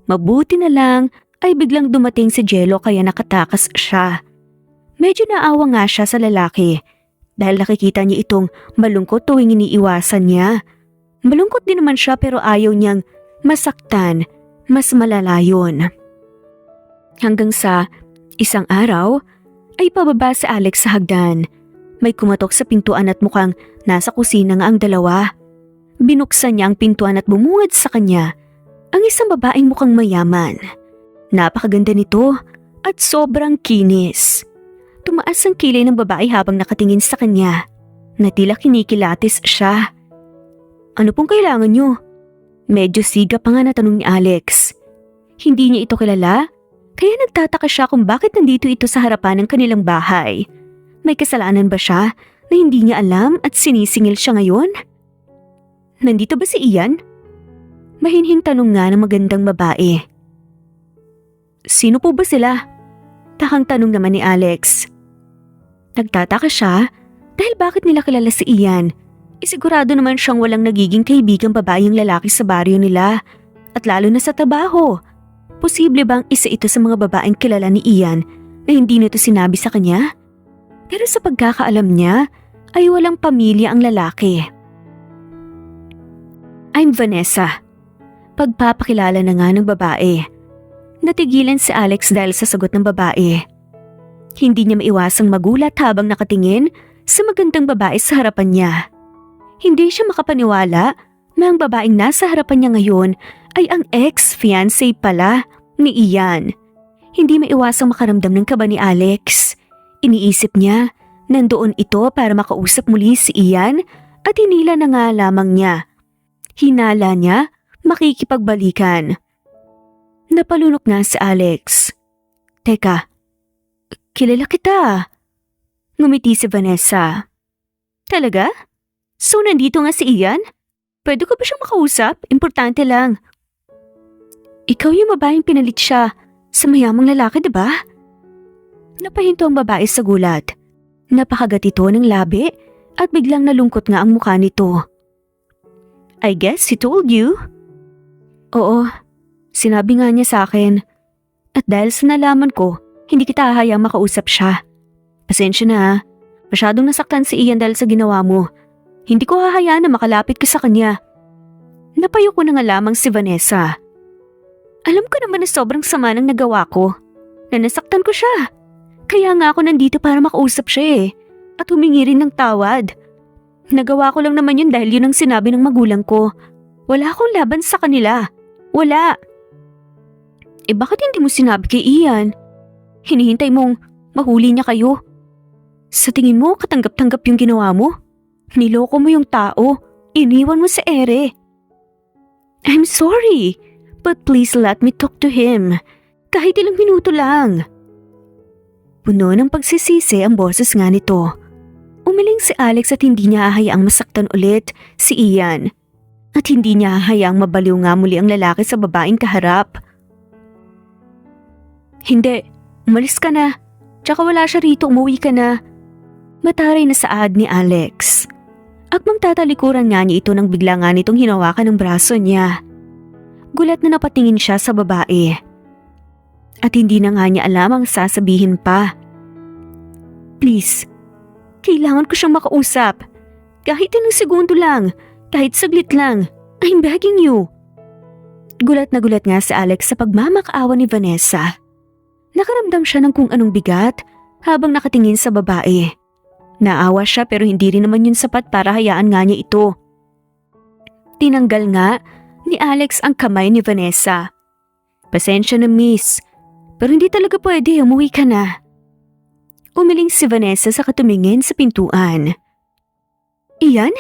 Mabuti na lang ay biglang dumating si Jello kaya nakatakas siya. Medyo naawa nga siya sa lalaki dahil nakikita niya itong malungkot tuwing iniiwasan niya. Malungkot din naman siya pero ayaw niyang masaktan, mas malala yun. Hanggang sa isang araw ay pababa si Alex sa hagdan. May kumatok sa pintuan at mukhang nasa kusina nga ang dalawa. Binuksan niya ang pintuan at bumungad sa kanya ang isang babaeng mukhang mayaman. Napakaganda nito at sobrang kinis. Tumaas ang kilay ng babae habang nakatingin sa kanya na tila kinikilatis siya. Ano pong kailangan niyo? Medyo siga pa nga na tanong ni Alex. Hindi niya ito kilala, kaya nagtataka siya kung bakit nandito ito sa harapan ng kanilang bahay. May kasalanan ba siya na hindi niya alam at sinisingil siya ngayon? Nandito ba si Ian? Mahinhing tanong nga ng magandang babae. Sino po ba sila? Takang tanong naman ni Alex. Nagtataka siya dahil bakit nila kilala si Ian. Isigurado naman siyang walang nagiging kaibigang babaeng lalaki sa baryo nila at lalo na sa trabaho. Posible bang isa ito sa mga babaeng kilala ni Ian na hindi nito sinabi sa kanya? Pero sa pagkakaalam niya ay walang pamilya ang lalaki. I'm Vanessa. Pagpapakilala na nga ng babae. Natigilan si Alex dahil sa sagot ng babae. Hindi niya maiwasang magulat habang nakatingin sa magandang babae sa harapan niya. Hindi siya makapaniwala na ang babaeng nasa harapan niya ngayon ay ang ex-fiancé pala ni Ian. Hindi maiwasang makaramdam ng kaba ni Alex. Iniisip niya, nandoon ito para makausap muli si Ian at hinila na nga lamang niya. Hinala niya, makikipagbalikan. Napalunok nga si Alex. Teka, kilala kita. Ngumiti si Vanessa. Talaga? So nandito nga si Ian? Pwede ko ba siyang makausap? Importante lang. Ikaw yung babaeng pinalit siya sa mayamang lalaki, diba? Napahinto ang babae sa gulat. Napakagat ito ng labi at biglang nalungkot nga ang mukha nito. I guess he told you? Oo, sinabi nga niya sa akin. At dahil sa nalaman ko, hindi kita hahayang makausap siya. Pasensya na ha. Masyadong nasaktan si Ian dahil sa ginawa mo. Hindi ko hahayaan na makalapit ka sa kanya. Napayo ko na nga lamang si Vanessa. Alam ko naman na sobrang sama ng nagawa ko. Na nasaktan ko siya. Kaya nga ako nandito para makausap siya at humingi rin ng tawad. Nagawa ko lang naman yun dahil yun ang sinabi ng magulang ko. Wala akong laban sa kanila. Wala. Bakit hindi mo sinabi kay Ian? Hinihintay mong mahuli niya kayo. Sa tingin mo, katanggap-tanggap yung ginawa mo? Niloko mo yung tao. Iniwan mo si Ere. I'm sorry, but please let me talk to him. Kahit ilang minuto lang. Puno ng pagsisisi ang boses nga nito. Umiling si Alex at hindi niya hahayaang masaktan ulit si Ian. At hindi niya hahayaang mabaliw nga muli ang lalaki sa babaeng kaharap. Hindi, umalis ka na. Tsaka wala siya rito, umuwi ka na. Mataray na saad ni Alex. Akmang tatalikuran nga niya ito nang bigla nga nitong hinawakan ng braso niya. Gulat na napatingin siya sa babae. At hindi na nga niya alam ang sasabihin pa. Please, kailangan ko siyang makausap. Kahit ilang segundo lang, kahit saglit lang, I'm begging you. Gulat na gulat nga si Alex sa pagmamakaawa ni Vanessa. Nakaramdam siya ng kung anong bigat habang nakatingin sa babae. Naawa siya pero hindi rin naman yun sapat para hayaan nga niya ito. Tinanggal nga ni Alex ang kamay ni Vanessa. Pasensya na miss, pero hindi talaga pwede, umuwi ka na. Umiling si Vanessa sa katumingin sa pintuan. Ian?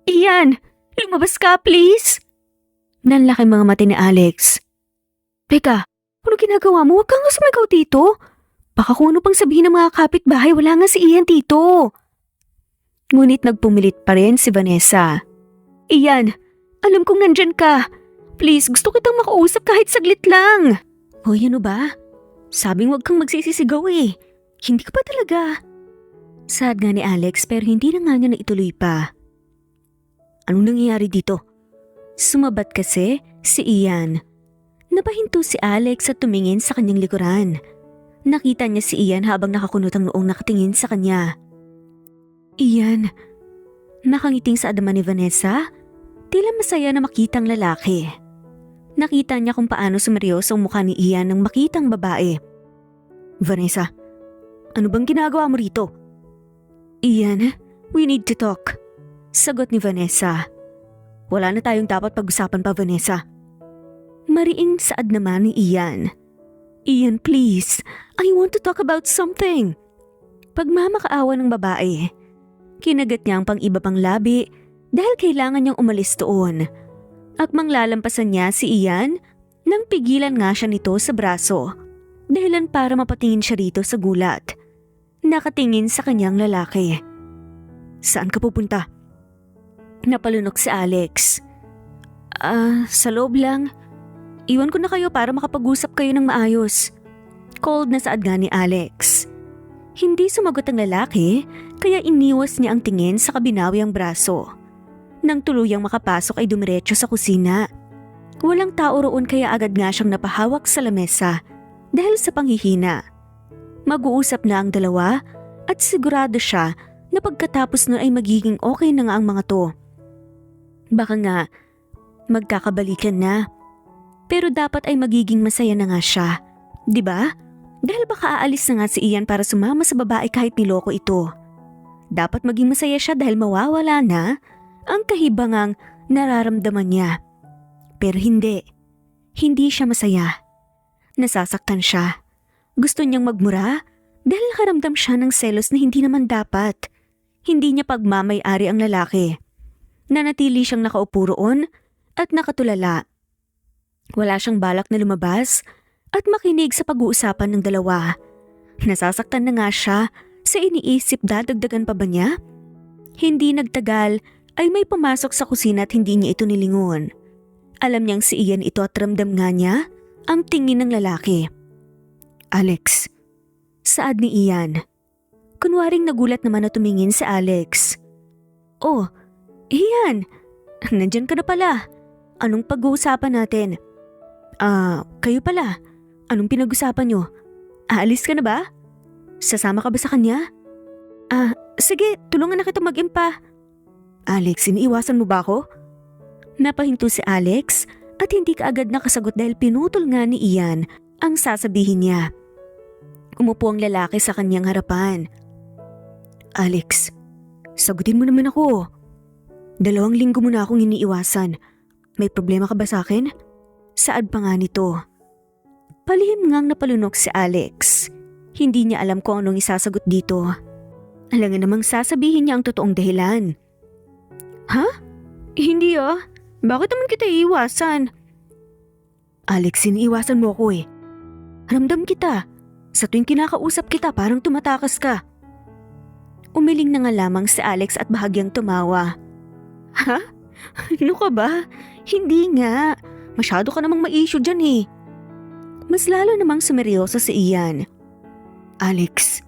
Ian! Lumabas ka please! Nanlaki mga mata ni Alex. Teka, ano ginagawa mo? Huwag kang sumigaw dito. Baka kung ano pang sabihin ng mga kapitbahay, wala nga si Ian dito. Ngunit nagpumilit pa rin si Vanessa. Ian, alam kong nandyan ka. Please, gusto kitang makausap kahit saglit lang. Hoy, ano ba? Sabing wag kang magsisisigaw eh. Hindi ka pa talaga. Sad nga ni Alex pero hindi na nga niya naituloy pa. Anong nangyayari dito? Sumabat kasi si Ian. Napahinto si Alex at tumingin sa kanyang likuran. Nakita niya si Ian habang nakakunot ang noong nakatingin sa kanya. Ian, nakangiting sa adaman ni Vanessa, tila masaya na makitang lalaki. Nakita niya kung paano sumeryoso ang mukha ni Ian nang makitang babae. Vanessa, ano bang ginagawa mo rito? Ian, we need to talk. Sagot ni Vanessa. Wala na tayong dapat pag-usapan pa, Vanessa. Mariing saad naman ni Ian. Ian, please. I want to talk about something. Pagmamakaawa ng babae, kinagat niya ang pang-iba pang labi dahil kailangan niyang umalis doon. Akmang lalampasan niya si Ian nang pigilan nga siya nito sa braso. Dahilan para mapatingin siya rito sa gulat. Nakatingin sa kanyang lalaki. Saan ka pupunta? Napalunok si Alex. Sa loob lang. Iwan ko na kayo para makapag-usap kayo ng maayos. Cold na saad nga ni Alex. Hindi sumagot ang lalaki kaya iniwas niya ang tingin sa kabinawang braso. Nang tuluyang makapasok ay dumiretso sa kusina. Walang tao roon kaya agad nga siyang napahawak sa lamesa dahil sa panghihina. Mag-uusap na ang dalawa at sigurado siya na pagkatapos nun ay magiging okay na nga ang mga to. Baka nga magkakabalikan na. Pero dapat ay magiging masaya na nga siya, di ba? Dahil baka aalis na nga si Ian para sumama sa babae kahit niloko ito. Dapat maging masaya siya dahil mawawala na ang kahibangang nararamdaman niya. Pero hindi. Hindi siya masaya. Nasasaktan siya. Gusto niyang magmura dahil nakaramdam siya ng selos na hindi naman dapat. Hindi niya pagmamay-ari ang lalaki. Nanatili siyang nakaupo roon at nakatulala. Wala siyang balak na lumabas at makinig sa pag-uusapan ng dalawa. Nasasaktan na nga siya sa iniisip dadagdagan pa ba niya? Hindi nagtagal ay may pumasok sa kusina at hindi niya ito nilingon. Alam niyang si Ian ito at ramdam nga niya ang tingin ng lalaki. Alex, saad ni Ian. Kunwaring nagulat naman na tumingin si Alex. Oh, Ian, nandyan ka na pala. Anong pag-uusapan natin? Kayo pala. Anong pinag-usapan nyo? Aalis ka na ba? Sasama ka ba sa kanya? Sige, tulungan na kita mag-impa. Alex, iniiwasan mo ba ako? Napahinto si Alex at hindi ka agad nakasagot dahil pinutol nga ni Ian ang sasabihin niya. Umupo ang lalaki sa kanyang harapan. Alex, sagutin mo naman ako. 2 linggo mo na akong iniiwasan. May problema ka ba sa akin? Saad pa nga nito. Palihim ngang napalunok si Alex. Hindi niya alam kung anong isasagot dito. Alangan namang sasabihin niya ang totoong dahilan. Ha? Hindi ah. Bakit naman kita iiwasan? Alex, iniiwasan mo ako eh. Ramdam kita. Sa tuwing kinakausap kita parang tumatakas ka. Umiling na nga lamang si Alex at bahagyang tumawa. Ha? Ano ka ba? Hindi nga. Masyado ka namang ma-issue dyan eh. Mas lalo namang sumeryoso si Ian. Alex.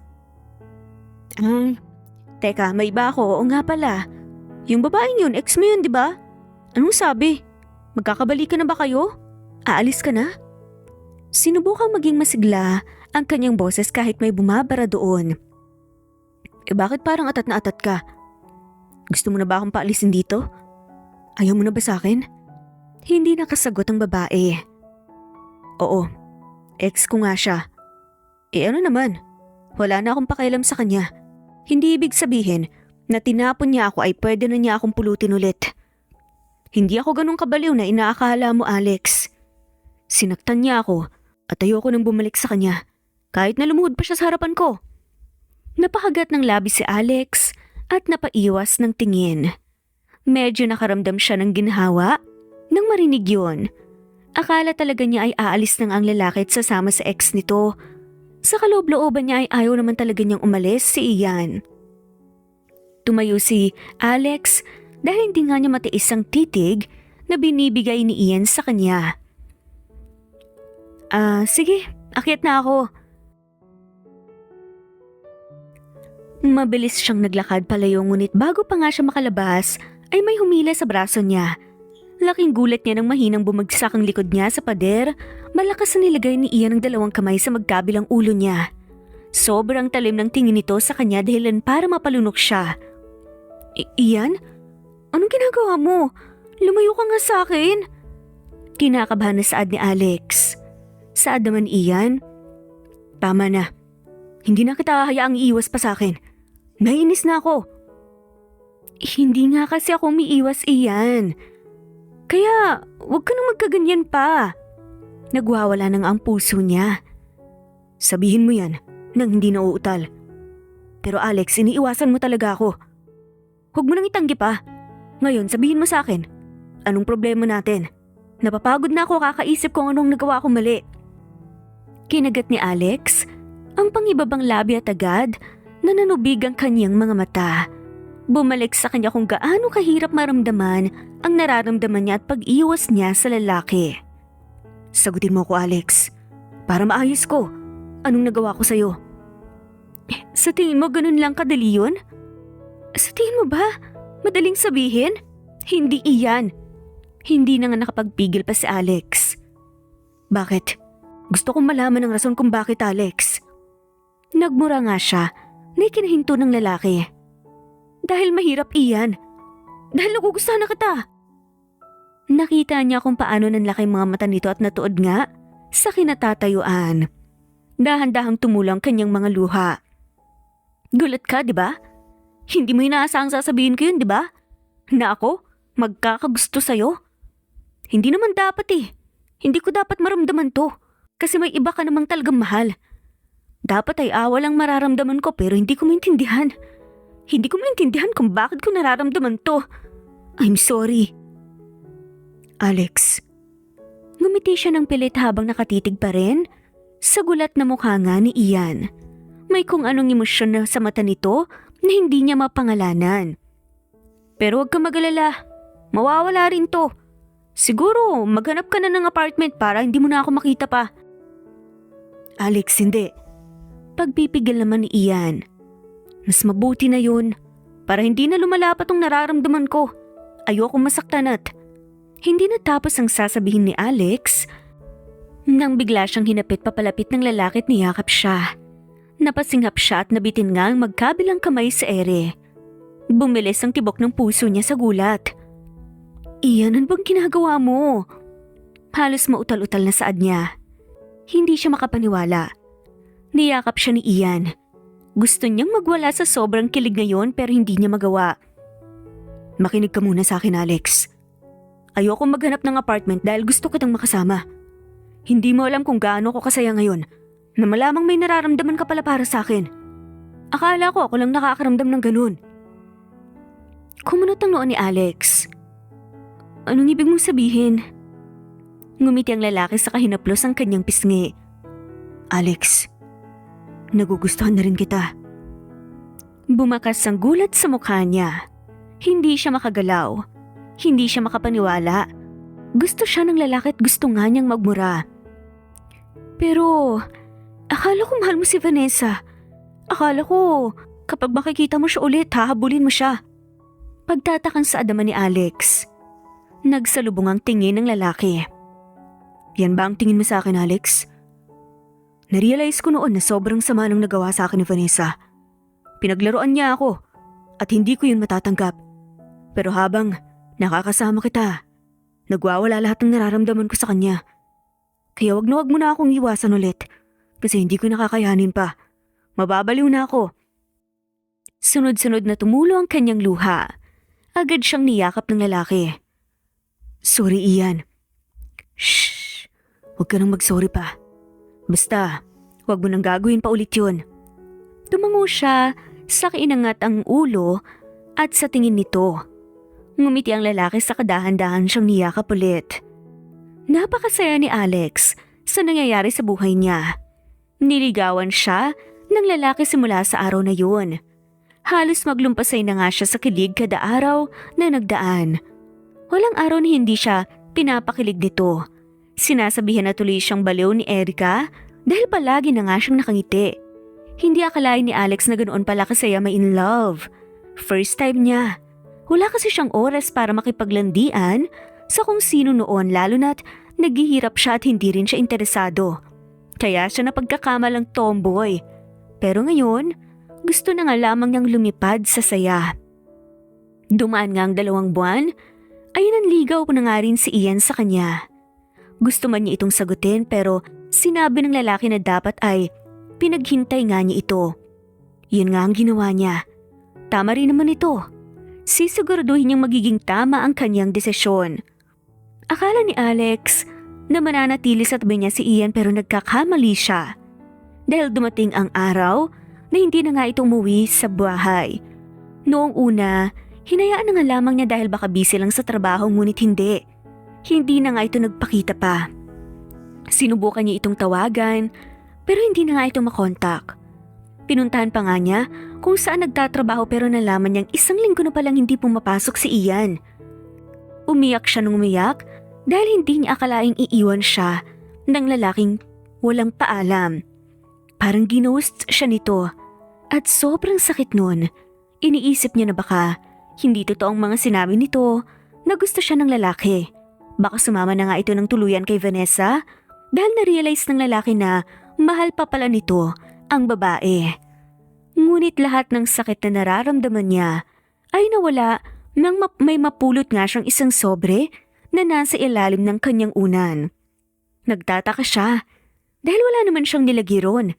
Teka, may iba ako. Oo nga pala. Yung babaeng yun, ex mo yun, di ba? Anong sabi? Magkakabalikan na ba kayo? Aalis ka na? Sinubukang maging masigla ang kanyang boses kahit may bumabara doon. Bakit parang atat na atat ka? Gusto mo na ba akong paalisin dito? Ayaw mo na ba sa akin? Hindi nakasagot ang babae. Oo, ex ko nga siya. Ano naman? Wala na akong pakialam sa kanya. Hindi ibig sabihin na tinapon niya ako ay pwede na niya akong pulutin ulit. Hindi ako ganun kabaliw na inaakala mo, Alex. Sinaktan niya ako at ayoko nang bumalik sa kanya kahit na lumuhod pa siya sa harapan ko. Napakagat ng labi si Alex at napaiwas ng tingin. Medyo nakaramdam siya ng ginhawa nang marinig yun. Akala talaga niya ay aalis ng ang lalaki at sasama sa ex nito. Sa kaloob-looban niya ay ayaw naman talaga niyang umalis si Ian. Tumayo si Alex dahil hindi nga niya matiis ang titig na binibigay ni Ian sa kanya. Sige, akyat na ako. Mabilis siyang naglakad palayo ngunit bago pa nga siya makalabas ay may humila sa braso niya. Laking gulat niya nang mahinang bumagsak ang likod niya sa pader, malakas na nilagay ni Ian ang dalawang kamay sa magkabilang ulo niya. Sobrang talim ng tingin nito sa kanya dahilan para mapalunok siya. Ian? Anong ginagawa mo? Lumayo ka nga sa akin. Kinakabahan na saad ni Alex. Saad naman Ian? Tama na. Hindi na kita hayaang iiwas pa sa akin. Naiinis na ako. Hindi nga kasi ako umiiwas, Ian. Kaya, huwag ka nang magkaganyan pa. Nagwawala nang ang puso niya. Sabihin mo yan nang hindi nauutal. Pero Alex, iniiwasan mo talaga ako. Huwag mo nang itanggi pa. Ngayon, sabihin mo sa akin, anong problema natin? Napapagod na ako kakaisip kung anong nagawa kong mali. Kinagat ni Alex ang pangibabang labi at agad na nanubig ang kanyang mga mata. Bumalik sa kanya kung gaano kahirap maramdaman ang nararamdaman niya at pag-iwas niya sa lalaki. Sagutin mo ko, Alex, para maayos ko. Anong nagawa ko sa'yo? Sa tingin mo ganun lang kadali yun? Sa tingin mo ba madaling sabihin? Hindi iyan. Hindi na nga nakapagpigil pa si Alex. Bakit? Gusto kong malaman ang rason kung bakit, Alex. Nagmura nga siya na ikinahinto ng lalaki. Dahil mahirap iyan. Dahil nagugustuhan na kita. Nakita niya kung paano nanlaki mga mata nito at natuod nga sa kinatatayuan. Dahan-dahang tumulang kanyang mga luha. Gulat ka, di ba? Hindi mo inaasahang sasabihin ko yun, di ba? Na ako, magkakagusto sa'yo? Hindi naman dapat eh. Hindi ko dapat maramdaman to. Kasi may iba ka namang talagang mahal. Dapat ay awa lang mararamdaman ko pero hindi ko maintindihan. Hindi ko maintindihan kung bakit ko nararamdaman to. I'm sorry. Alex. Ngumiti siya ng pilit habang nakatitig pa rin sa gulat na mukha nga ni Ian. May kung anong emosyon na sa mata nito na hindi niya mapangalanan. Pero huwag ka mag-alala. Mawawala rin to. Siguro maghanap ka na ng apartment para hindi mo na ako makita pa. Alex, hindi. Pagpipigil naman ni Ian. Mas mabuti na yun. Para hindi na lumalapat ang nararamdaman ko. Ayoko masaktan at hindi natapos ang sasabihin ni Alex nang bigla siyang hinapit papalapit ng lalaki at niyakap siya. Napasinghap siya at nabitin nga ang magkabilang kamay sa ere. Bumilis ang tibok ng puso niya sa gulat. Iyan, ano bang ginagawa mo? Halos mautal-utal na saad niya. Hindi siya makapaniwala. Niyakap siya ni Ian. Gusto niyang magwala sa sobrang kilig ngayon pero hindi niya magawa. Makinig ka muna sa akin, Alex. Ayoko maghanap ng apartment dahil gusto kitang makasama. Hindi mo alam kung gaano ko kasaya ngayon na malamang may nararamdaman ka pala para sa akin. Akala ko ako lang nakakaramdam ng ganun. Kumunot ang noo ni Alex. Anong ibig mong sabihin? Ngumiti ang lalaki sa kahinaplos ang kanyang pisngi. Alex, nagugustuhan na rin kita. Bumakas ang gulat sa mukha niya. Hindi siya makagalaw. Hindi siya makapaniwala. Gusto siya ng lalaki at gusto nga niyang magmura. Pero, akala ko mahal mo si Vanessa. Akala ko, kapag makikita mo siya ulit, hahabulin mo siya. Pagtatakang sa adaman ni Alex. Nagsalubong ang tingin ng lalaki. Yan ba ang tingin mo sa akin, Alex? Narealize ko noon na sobrang sama nang nagawa sa akin ni Vanessa. Pinaglaruan niya ako at hindi ko yun matatanggap. Pero habang nakakasama kita, nagwawala lahat ng nararamdaman ko sa kanya. Kaya wag na akong iwasan ulit. kasi hindi ko nakakayanin pa. Mababaliw na ako. Sunod-sunod na tumulo ang kanyang luha. Agad siyang niyakap ng lalaki. Sorry, Ian. Shh! Huwag ka nang mag-sorry pa. Basta, huwag mo nang gagawin pa ulit yun. Tumango siya sa kainangat ang ulo at sa tingin nito. Ngumiti ang lalaki sa kadahan-dahan siyang niyakap ulit. Napakasaya ni Alex sa nangyayari sa buhay niya. Niligawan siya ng lalaki simula sa araw na yun. Halos maglumpasay na nga siya sa kilig kada araw na nagdaan. Walang araw na hindi siya pinapakilig nito. Sinasabihan na tuloy siyang baliw ni Erica dahil palagi na nga siyang nakangiti. Hindi akalain ni Alex na ganoon pala kasaya ma-in love. First time niya. Wala kasi siyang oras para makipaglandian sa kung sino noon lalo na't naghihirap siya at hindi rin siya interesado. Kaya siya napagkakamalang tomboy. Pero ngayon, gusto na nga lamang niyang lumipad sa saya. Dumaan nga ang 2 buwan, ay nanligaw na nga rin si Ian sa kanya. Gusto man niya itong sagutin pero sinabi ng lalaki na dapat ay pinaghintay nga niya ito. Yun nga ang ginawa niya. Tama rin naman ito. Sisiguraduhin niyang magiging tama ang kanyang desisyon. Akala ni Alex na mananatili sa tabi niya si Ian pero nagkakamali siya. Dahil dumating ang araw na hindi na nga ito umuwi sa bahay. Noong una, hinayaan na nga lamang niya dahil baka busy lang sa trabaho ngunit hindi. Hindi na nga ito nagpakita pa. Sinubukan niya itong tawagan pero hindi na nga ito makontak. Pinuntahan pa nga niya kung saan nagtatrabaho pero nalaman niyang 1 linggo na palang hindi pumapasok si Ian. Umiyak siya nung umiyak dahil hindi niya akalaing iiwan siya ng lalaking walang paalam. Parang ginost siya nito at sobrang sakit nun. Iniisip niya na baka hindi totoong mga sinabi nito na gusto siya ng lalaki. Baka sumama na nga ito ng tuluyan kay Vanessa dahil na-realize ng lalaki na mahal pa pala nito ang babae. Ngunit lahat ng sakit na nararamdaman niya ay nawala nang may mapulot nga siyang 1 sobre na nasa ilalim ng kanyang unan. Nagtataka siya dahil wala naman siyang nilagay ron.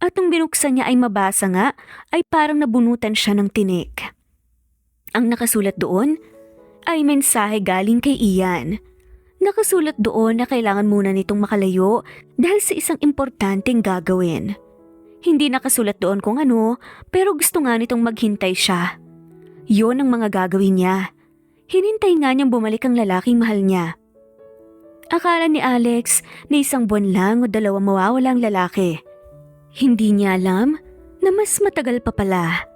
At nung binuksan niya ay mabasa nga ay parang nabunutan siya ng tinik. Ang nakasulat doon ay mensahe galing kay Ian. Nakasulat doon na kailangan muna nitong makalayo dahil sa isang importanteng gagawin. Hindi nakasulat doon kung ano pero gusto nga nitong maghintay siya. Yon ang mga gagawin niya. Hinintay nga niyang bumalik ang lalaking mahal niya. Akala ni Alex na 1 buwan lang o 2 mawawala ang lalaki. Hindi niya alam na mas matagal pa pala.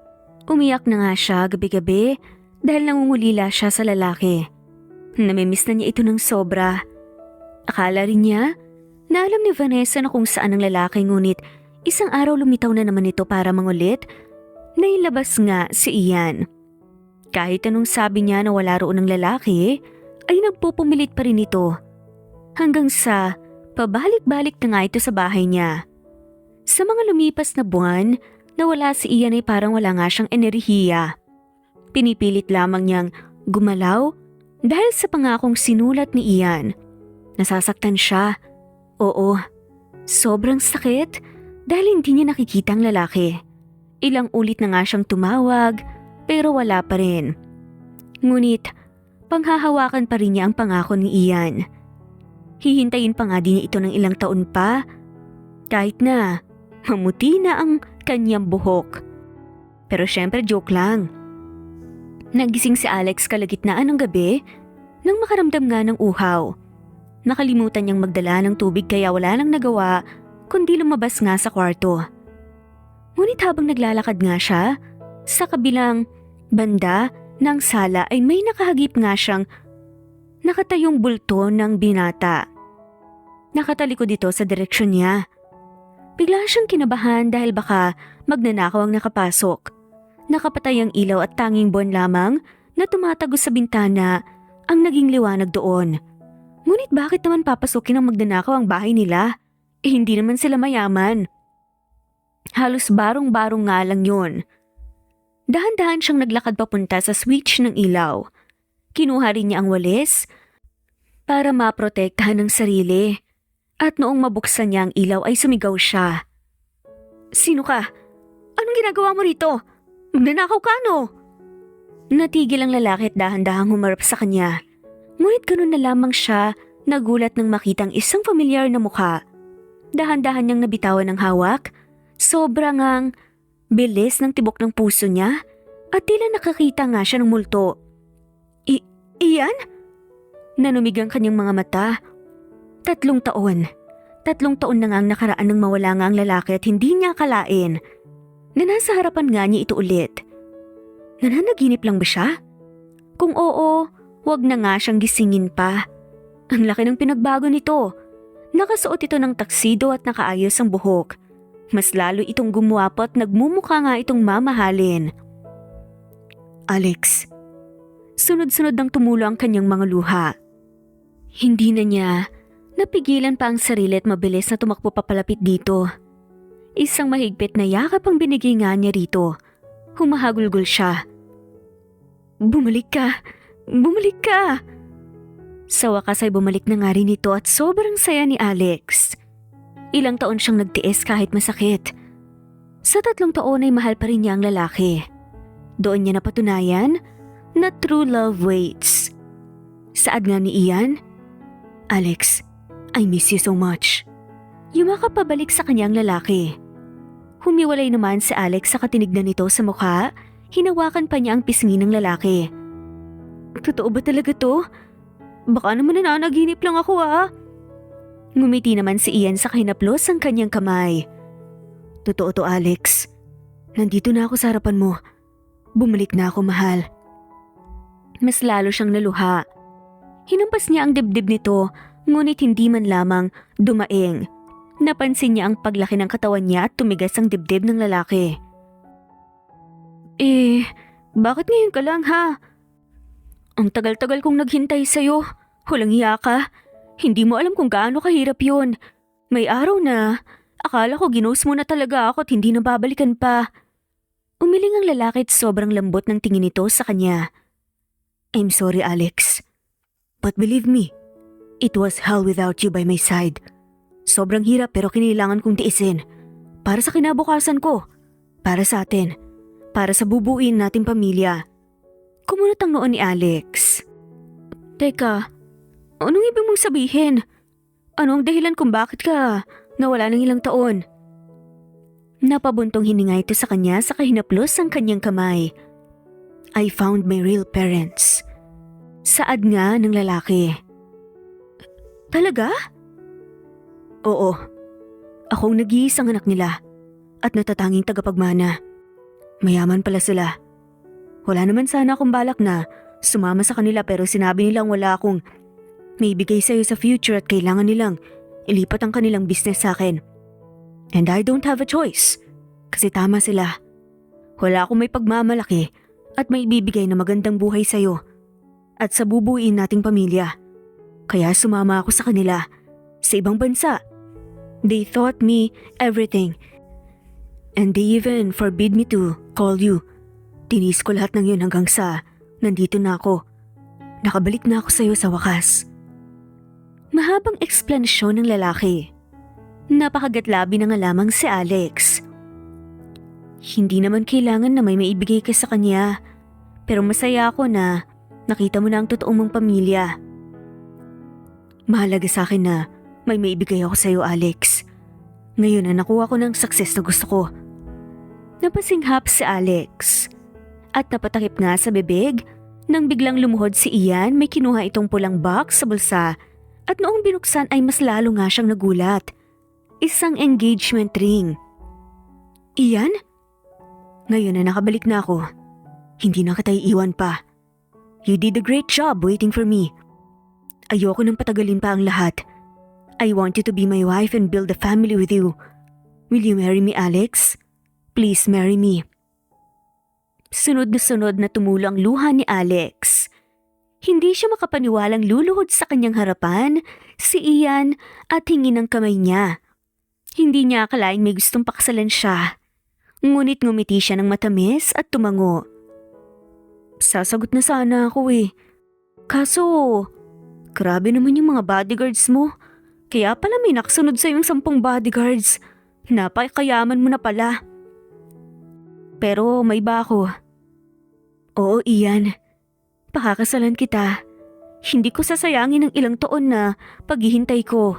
Umiyak na nga siya gabi-gabi dahil nangungulila siya sa lalaki. Namimiss na niya ito ng sobra. Akala rin niya na alam ni Vanessa na kung saan ang lalaki ngunit 1 araw lumitaw na naman ito para mangulit. Nailabas nga si Ian. Kahit anong sabi niya na wala roon ng lalaki ay nagpupumilit pa rin ito. Hanggang sa pabalik-balik na nga ito sa bahay niya. Sa mga lumipas na buwan, nawala si Ian ay parang wala nga siyang enerhiya. Pinipilit lamang niyang gumalaw dahil sa pangakong sinulat ni Ian. Nasasaktan siya. Oo, sobrang sakit dahil hindi niya nakikita ang lalaki. Ilang ulit na nga siyang tumawag pero wala pa rin. Ngunit panghahawakan pa rin niya ang pangako ni Ian. Hihintayin pa nga din niya ito ng ilang taon pa kahit na mamuti na ang kanyang buhok. Pero syempre joke lang. Nagising si Alex kalagitnaan ng gabi nang makaramdam nga ng uhaw. Nakalimutan niyang magdala ng tubig kaya wala nang nagawa kundi lumabas nga sa kwarto. Ngunit habang naglalakad nga siya, sa kabilang banda ng sala ay may nakahagip nga siyang nakatayong bulto ng binata. Nakatalikod dito sa direksyon niya. Bigla siyang kinabahan dahil baka magnanakaw ang nakapasok. Nakapatay ang ilaw at tanging buwan lamang na tumatagos sa bintana ang naging liwanag doon. Ngunit bakit naman papasukin ng magnanakaw ang bahay nila? Hindi naman sila mayaman. Halos barong-barong nga lang yun. Dahan-dahan siyang naglakad papunta sa switch ng ilaw. Kinuha rin niya ang walis para maprotektahan ng sarili. At noong mabuksan niya ang ilaw ay sumigaw siya. Sino ka? Anong ginagawa mo rito? Magnanakaw ka, no? Natigil ang lalaki at dahan-dahang humarap sa kanya. Ngunit ganun na lamang siya nagulat nang makitang isang pamilyar na mukha. Dahan-dahan niyang nabitawan ng hawak. Sobrang ang bilis ng tibok ng puso niya at tila nakakita nga siya ng multo. Iyan? Nanumig ang kanyang mga mata. 3 taon. 3 taon na nga ang nakaraan nang mawala nga ang lalaki at hindi niya akalain na nasa harapan nga niya ito ulit. Nananaginip lang ba siya? Kung oo, wag na nga siyang gisingin pa. Ang laki ng pinagbago nito. Nakasuot ito ng taksido at nakaayos ang buhok. Mas lalo itong gumwapo at nagmumukha nga itong mamahalin. Alex. Sunod-sunod nang tumulo ang kanyang mga luha. Hindi na niya napigilan pa ang sarili at mabilis na tumakbo papalapit dito. Isang mahigpit na yakap ang binigay nga niya rito. Humahagulgol siya. Bumalik ka! Bumalik ka! Sa wakas ay bumalik na nga rin ito at sobrang saya ni Alex. Ilang taon siyang nagtiis kahit masakit. Sa 3 taon ay mahal pa rin niya ang lalaki. Doon niya napatunayan na true love waits. Saad nga ni Ian, Alex, I miss you so much. Yumakap pabalik sa kanyang lalaki. Humiwalay naman si Alex sa katinignan nito sa mukha, hinawakan pa niya ang pisngi ng lalaki. Totoo ba talaga to? Baka naman nananaginip lang ako Ngumiti naman si Ian sa kahinaplos ang kanyang kamay. Totoo to, Alex. Nandito na ako sa harapan mo. Bumalik na ako, mahal. Mas lalo siyang naluha. Hinampas niya ang dibdib nito, ngunit hindi man lamang dumaing. Napansin niya ang paglaki ng katawan niya at tumigas ang dibdib ng lalaki. Bakit ngayon ka lang Ang tagal-tagal kong naghintay sa'yo. Walang hiya ka. Hindi mo alam kung gaano kahirap yun. May araw na, akala ko ginost mo na talaga ako at hindi na babalikan pa. Umiling ang lalaki at sobrang lambot ng tingin nito sa kanya. I'm sorry, Alex. But believe me, it was hell without you by my side. Sobrang hirap pero kinailangan kong tiisin. Para sa kinabukasan ko. Para sa atin. Para sa bubuin nating pamilya. Kumunot ang noon ni Alex. Teka, anong ibig mong sabihin? Ano ang dahilan kung bakit ka nawala ng ilang taon? Napabuntong hininga ito sa kanya sa kahinaplos ang kanyang kamay. I found my real parents. Saad nga ng lalaki. Talaga? Oo. Akong nag-iisang anak nila at natatanging tagapagmana. Mayaman pala sila. Wala naman sana akong balak na sumama sa kanila pero sinabi nilang wala akong may bigay sa'yo sa future at kailangan nilang ilipat ang kanilang business sa akin. And I don't have a choice kasi tama sila. Wala akong may pagmamalaki at may ibibigay na magandang buhay sa'yo at sa bubuin nating pamilya. Kaya sumama ako sa kanila sa ibang bansa. They taught me everything. And they even forbid me to call you. Tinis ko lahat ng yun hanggang sa nandito na ako. Nakabalik na ako sa'yo sa wakas. Mahabang eksplanasyon ng lalaki. Napakagatlabi na nga lamang si Alex. Hindi naman kailangan na may maibigay ka sa kanya. Pero masaya ako na nakita mo na ang totoong mong pamilya. Mahalaga sa akin na may maibigay ako sa iyo, Alex. Ngayon na nakuha ko ng success na gusto ko. Napasinghap si Alex. At napatakip nga sa bibig nang biglang lumuhod si Ian. May kinuha itong pulang box sa bulsa at noong binuksan ay mas lalo nga siyang nagulat. Isang engagement ring. Ian? Ngayon na nakabalik na ako. Hindi na kita iiwan pa. You did a great job waiting for me. Ayoko nang patagalin pa ang lahat. I want you to be my wife and build a family with you. Will you marry me, Alex? Please marry me. Sunod na tumulo ang luha ni Alex. Hindi siya makapaniwalang luluhod sa kanyang harapan, si Ian at hingin ng kamay niya. Hindi niya akalaing may gustong pakasalan siya. Ngunit ngumiti siya ng matamis at tumango. Sasagot na sana ako Kaso, grabe naman yung mga bodyguards mo. Kaya pala may nakasunod sa yung 10 bodyguards. Napakayaman mo na pala. Pero may iba ako. Oo, Ian. Pakakasalan kita. Hindi ko sasayangin ang ilang taon na paghihintay ko.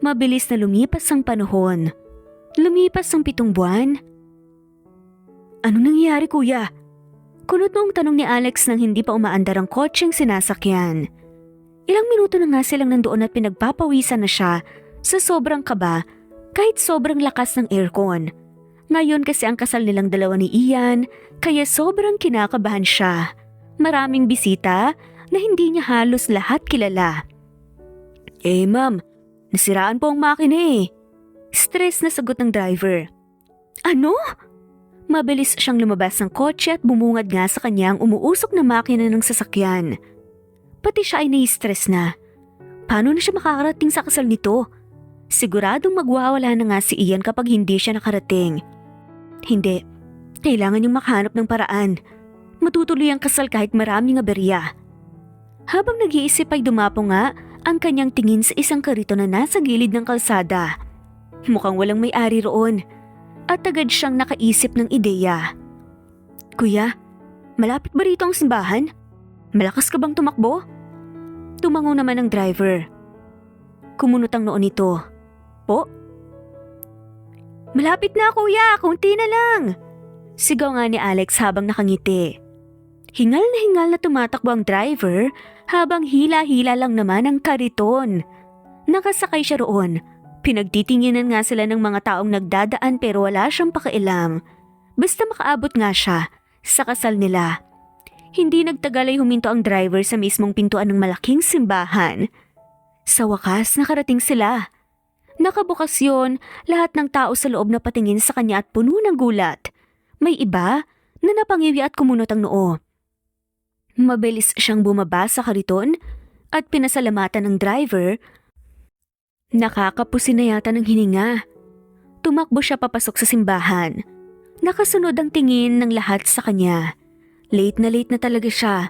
Mabilis na lumipas ang panahon. Lumipas ang 7 buwan. Ano nangyayari, kuya? Kunot noong tanong ni Alex nang hindi pa umaandar ang kotseng sinasakyan. Ilang minuto na nga silang nandoon at pinagpapawisan na siya sa sobrang kaba kahit sobrang lakas ng aircon. Ngayon kasi ang kasal nilang dalawa ni Ian kaya sobrang kinakabahan siya. Maraming bisita na hindi niya halos lahat kilala. Ma'am, nasiraan po ang makina eh. Stress na sagot ng driver. Ano? Mabilis siyang lumabas ng kotse at bumungad nga sa kanya ang umuusok na makina ng sasakyan. Pati siya ay nai-stress na. Paano na siya makakarating sa kasal nito? Siguradong magwawala na nga si Ian kapag hindi siya nakarating. Hindi, kailangan niyang makahanap ng paraan. Matutuloy ang kasal kahit maraming aberya. Habang nag-iisip ay dumapo nga ang kanyang tingin sa isang karito na nasa gilid ng kalsada. Mukhang walang may-ari roon at agad siyang nakaisip ng ideya. Kuya, malapit ba rito ang simbahan? Malakas ka bang tumakbo? Tumango naman ang driver. Kumunot ang noo nito. Po? Malapit na kuya, kunti na lang. Sigaw nga ni Alex habang nakangiti. Hingal na tumatakbo ang driver habang hila-hila lang naman ang kariton. Nakasakay siya roon. Pinagtitinginan nga sila ng mga taong nagdadaan pero wala siyang pakialam. Basta makaabot nga siya sa kasal nila. Hindi nagtagal ay huminto ang driver sa mismong pintuan ng malaking simbahan. Sa wakas nakarating sila. Nakabukas yun, lahat ng tao sa loob na patingin sa kanya at puno ng gulat. May iba na napangiwi at kumunot ang noo. Mabilis siyang bumaba sa kariton at pinasalamatan ng driver. Nakakapusin na yata ng hininga. Tumakbo siya papasok sa simbahan. Nakasunod ang tingin ng lahat sa kanya. Late na talaga siya.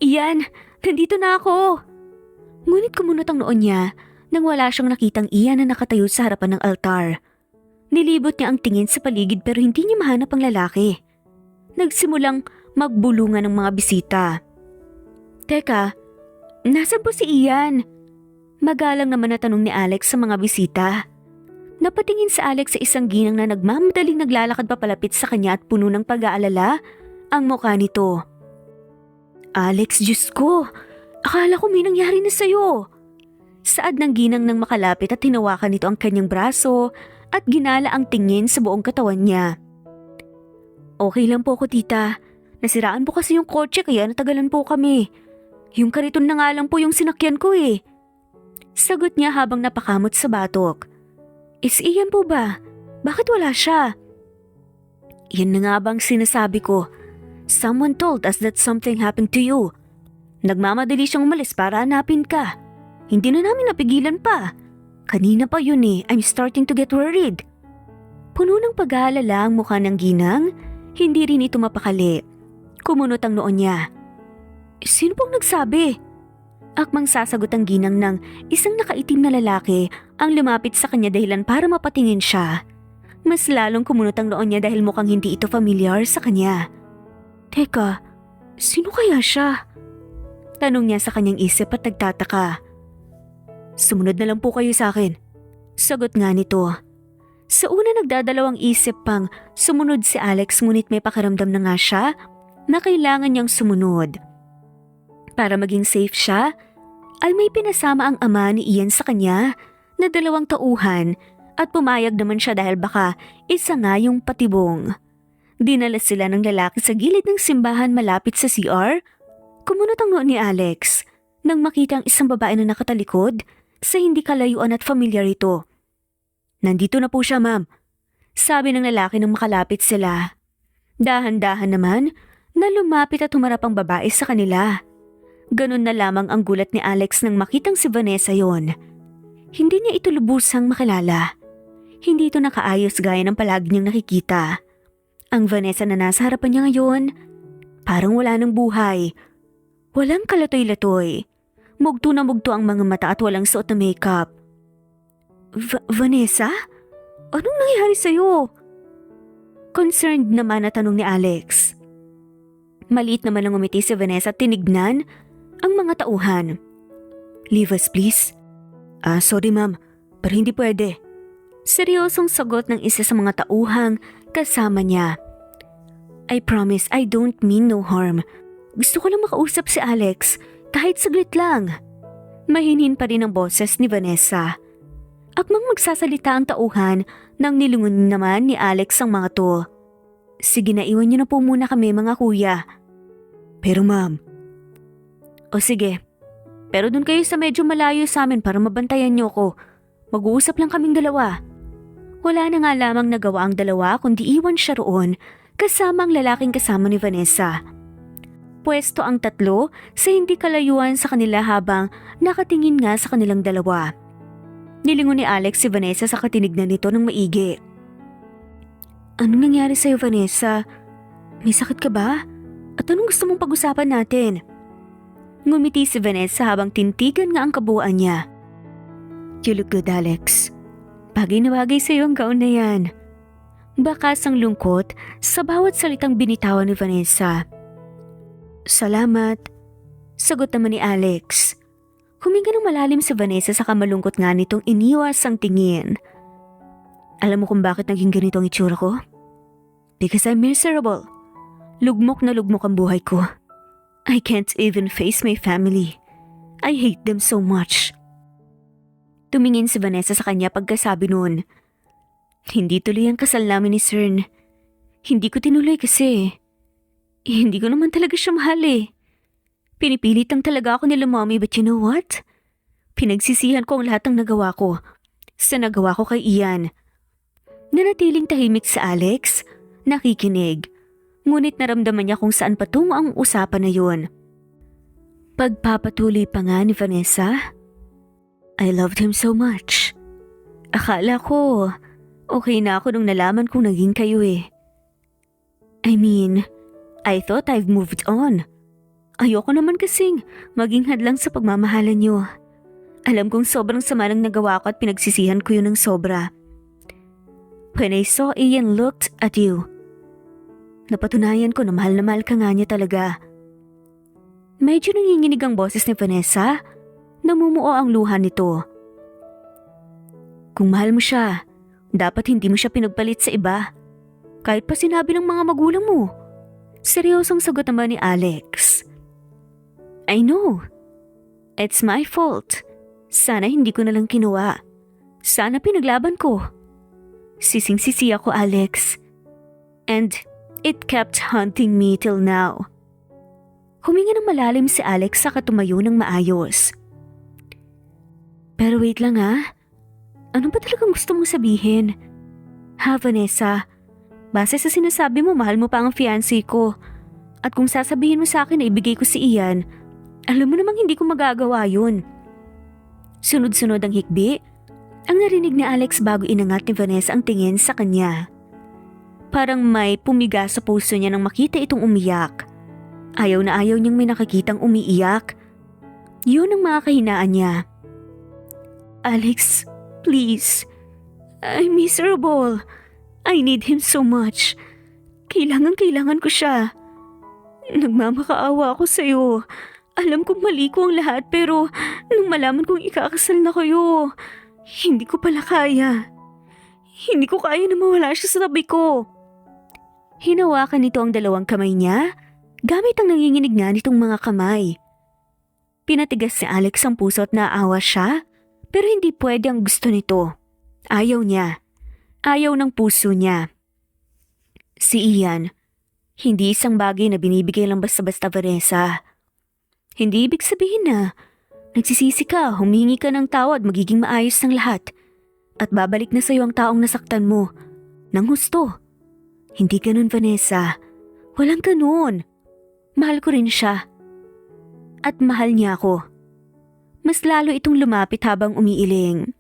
Iyan, nandito na ako. Ngunit kumunot ang noo niya nang wala siyang nakitang Iyan na nakatayo sa harapan ng altar. Nilibot niya ang tingin sa paligid pero hindi niya mahanap ang lalaki. Nagsimulang magbulungan ng mga bisita. Teka, nasan po si Ian? Magalang naman na tanong ni Alex sa mga bisita. Napatingin si Alex sa isang ginang na nagmamadaling naglalakad papalapit sa kanya at puno ng pag-aalala ang mukha nito. Alex, Diyos ko, akala ko may nangyari na sa'yo. Saad ng ginang nang makalapit at hinawakan nito ang kanyang braso at ginala ang tingin sa buong katawan niya. Okay lang po ako, tita. Nasiraan po kasi yung kotse kaya natagalan po kami. Yung kariton na nga lang po yung sinakyan ko eh. Sagot niya habang napakamot sa batok. Is Ian po ba? Bakit wala siya? Yan na nga bang sinasabi ko. Someone told us that something happened to you. Nagmamadali siyang umalis para hanapin ka. Hindi na namin napigilan pa. Kanina pa yun eh, I'm starting to get worried. Puno ng pag-aalala ang mukha ng ginang, hindi rin ito mapakali. Kumunot ang noo niya. Sino pong nagsabi? Akmang sasagot ang ginang ng isang nakaitim na lalaki ang lumapit sa kanya dahilan para mapatingin siya. Mas lalong kumunot ang noo niya dahil mukhang hindi ito familiar sa kanya. Teka, sino kaya siya? Tanong niya sa kanyang isip at nagtataka. Sumunod na lang po kayo sa akin. Sagot nga nito. Sa una nagdadalawang isip pang sumunod si Alex ngunit may pakiramdam na nga siya na kailangan niyang sumunod. Para maging safe siya, ay may pinasama ang ama ni Ian sa kanya na 2 tauhan at pumayag naman siya dahil baka isa nga yung patibong. Dinala sila ng lalaki sa gilid ng simbahan malapit sa CR. Kumunot ang noo ni Alex nang makita ang isang babae na nakatalikod sa hindi kalayuan at familiar ito. Nandito na po siya, ma'am. Sabi ng lalaki nang makalapit sila. Dahan-dahan naman na lumapit at humarap ang babae sa kanila. Ganun na lamang ang gulat ni Alex nang makitang si Vanessa yon. Hindi niya ito lubusang makilala. Hindi ito nakaayos gaya ng palagi niyang nakikita. Ang Vanessa na nasa harapan niya ngayon, parang wala ng buhay. Walang kalatoy-latoy. Mugto na mugto ang mga mata at walang suot na makeup. Vanessa? Anong nangyari sa'yo? Concerned naman na tanong ni Alex. Maliit naman ang umiti si Vanessa at tinignan ang mga tauhan. Leave us please. Sorry ma'am, pero hindi pwede. Seryosong sagot ng isa sa mga tauhang kasama niya. I promise I don't mean no harm. Gusto ko lang makausap si Alex, kahit saglit lang. Mahinhin pa rin ang boses ni Vanessa. Akmang magsasalita ang tauhan nang nilungon naman ni Alex ang mga to. Sige na, iwan niyo na po muna kami mga kuya. Pero ma'am. O sige, pero dun kayo sa medyo malayo sa amin para mabantayan niyo ko. Mag-uusap lang kaming dalawa. Wala na nga lamang nagawa ang dalawa kundi iwan siya roon kasama ang lalaking kasama ni Vanessa. Pwesto ang tatlo sa hindi kalayuan sa kanila habang nakatingin nga sa kanilang dalawa. Nilingon ni Alex si Vanessa sa katinignan nito ng maigi. Anong nangyari sa'yo, Vanessa? May sakit ka ba? At anong gusto mong pag-usapan natin? Ngumiti si Vanessa habang tintigan nga ang kabuuan niya. You look good, Alex. Bagay na bagay sa'yo ang gown na yan. Bakas ang lungkot sa bawat salitang binitawan ni Vanessa. Salamat. Sagot naman ni Alex. Huminga ng malalim si Vanessa sa kamalungkot nga nitong iniwas ang tingin. Alam mo kung bakit naging ganito ang itsura ko? Because I'm miserable. Lugmok na lugmok ang buhay ko. I can't even face my family. I hate them so much. Tumingin si Vanessa sa kanya pagkasabi noon. Hindi tuloy ang kasal namin ni Cern. Hindi ko tinuloy kasi. Hindi ko naman talaga siya mahal eh. Pinipilit lang talaga ako nila mommy but you know what? Pinagsisihan ko ang lahat ng nagawa ko. Sa nagawa ko kay Ian. Nanatiling tahimik si Alex, nakikinig. Ngunit naramdaman niya kung saan patungo ang usapan na yun. Pagpapatuloy pa nga ni Vanessa, I loved him so much. Akala ko, okay na ako nung nalaman kong naging kayo eh. I mean, I thought I've moved on. Ayoko naman kasing maging hadlang sa pagmamahalan niyo. Alam kong sobrang sama ng nagawa ko at pinagsisihan ko yun ng sobra. When I saw Ian looked at you, napatunayan ko na mahal ka nga niya talaga. Medyo nanginginig ang boses ni Vanessa, namumuo ang luha nito. Kung mahal mo siya, dapat hindi mo siya pinagpalit sa iba. Kahit pa sinabi ng mga magulang mo. Seryosong sagot naman ni Alex. I know. It's my fault. Sana hindi ko nalang kinuha. Sana pinaglaban ko. Sising-sisi ako, Alex. And it kept haunting me till now. Huminga ng malalim si Alex sa katumayo ng maayos. Pero wait lang ha. Ano ba talagang gusto mong sabihin? Ha, Vanessa? Base sa sinasabi mo, mahal mo pa ang fiancé ko. At kung sasabihin mo sa akin na ibigay ko si Ian, alam mo namang hindi ko magagawa yun. Sunod-sunod ang hikbi. Ang narinig ni Alex bago inangat ni Vanessa ang tingin sa kanya. Parang may pumiga sa puso niya nang makita itong umiyak. Ayaw na ayaw niyang may nakakitang umiiyak. Yun ang mga kahinaan niya. Alex, please. I'm miserable. I need him so much. Kailangan ko siya. Nagmamakaawa ako sa'yo. Alam kong mali ko ang lahat pero nung malaman kong ikakasal na kayo, hindi ko pala kaya. Hindi ko kaya na mawala siya sa tabi ko. Hinawakan nito ang dalawang kamay niya, gamit ang nanginginig nga nitong mga kamay. Pinatigas ni Alex ang puso at naawa siya, pero hindi pwede ang gusto nito. Ayaw niya. Ayaw ng puso niya. Si Ian, hindi isang bagay na binibigay lang basta-basta, Vanessa. Hindi ibig sabihin na nagsisisi ka, humingi ka ng tawad, magiging maayos ng lahat. At babalik na sa'yo ang taong nasaktan mo. Nang husto. Hindi ganun, Vanessa. Walang ganun. Mahal ko rin siya. At mahal niya ako. Mas lalo itong lumapit habang umiiling.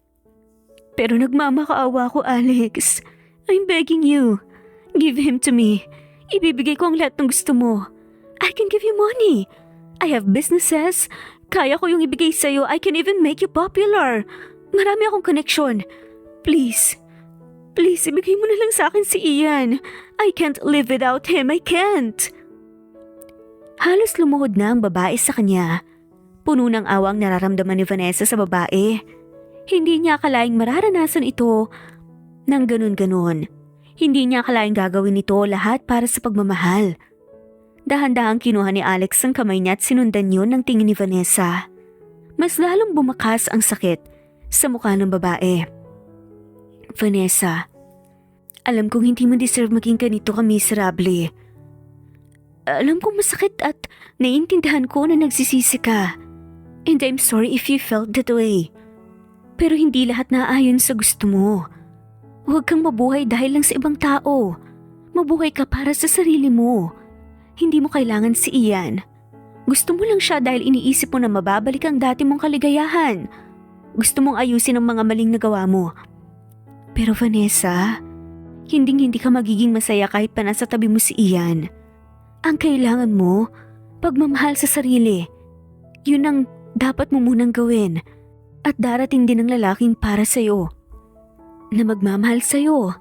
Pero nagmamakaawa ko, Alex. I'm begging you. Give him to me. Ibibigay ko ang lahat ng gusto mo. I can give you money. I have businesses. Kaya ko yung ibigay sa'yo. I can even make you popular. Marami akong koneksyon. Please, please ibigay mo na lang sa akin si Ian. I can't live without him, I can't. Halos lumuhod na ang babae sa kanya. Puno ng awang nararamdaman ni Vanessa sa babae. Hindi niya akalaing mararanasan ito ng ganun-ganun. Hindi niya akalaing gagawin ito lahat para sa pagmamahal. Dahan-dahang kinuha ni Alex ang kamay niya at sinundan yun ng tingin ni Vanessa. Mas lalong bumakas ang sakit sa mukha ng babae. Vanessa, alam kong hindi mo deserve maging ganito ka miserable. Alam kong masakit at naiintindihan ko na nagsisisi ka. And I'm sorry if you felt that way. Pero hindi lahat naayon sa gusto mo. Huwag kang mabuhay dahil lang sa ibang tao. Mabuhay ka para sa sarili mo. Hindi mo kailangan si Ian. Gusto mo lang siya dahil iniisip mo na mababalik ang dati mong kaligayahan. Gusto mong ayusin ang mga maling nagawa mo. Pero Vanessa, hindi ka magiging masaya kahit pa nasa tabi mo si Ian. Ang kailangan mo, pagmamahal sa sarili. Yun ang dapat mo munang gawin. At darating din ang lalaking para sa'yo. Na magmamahal sa'yo.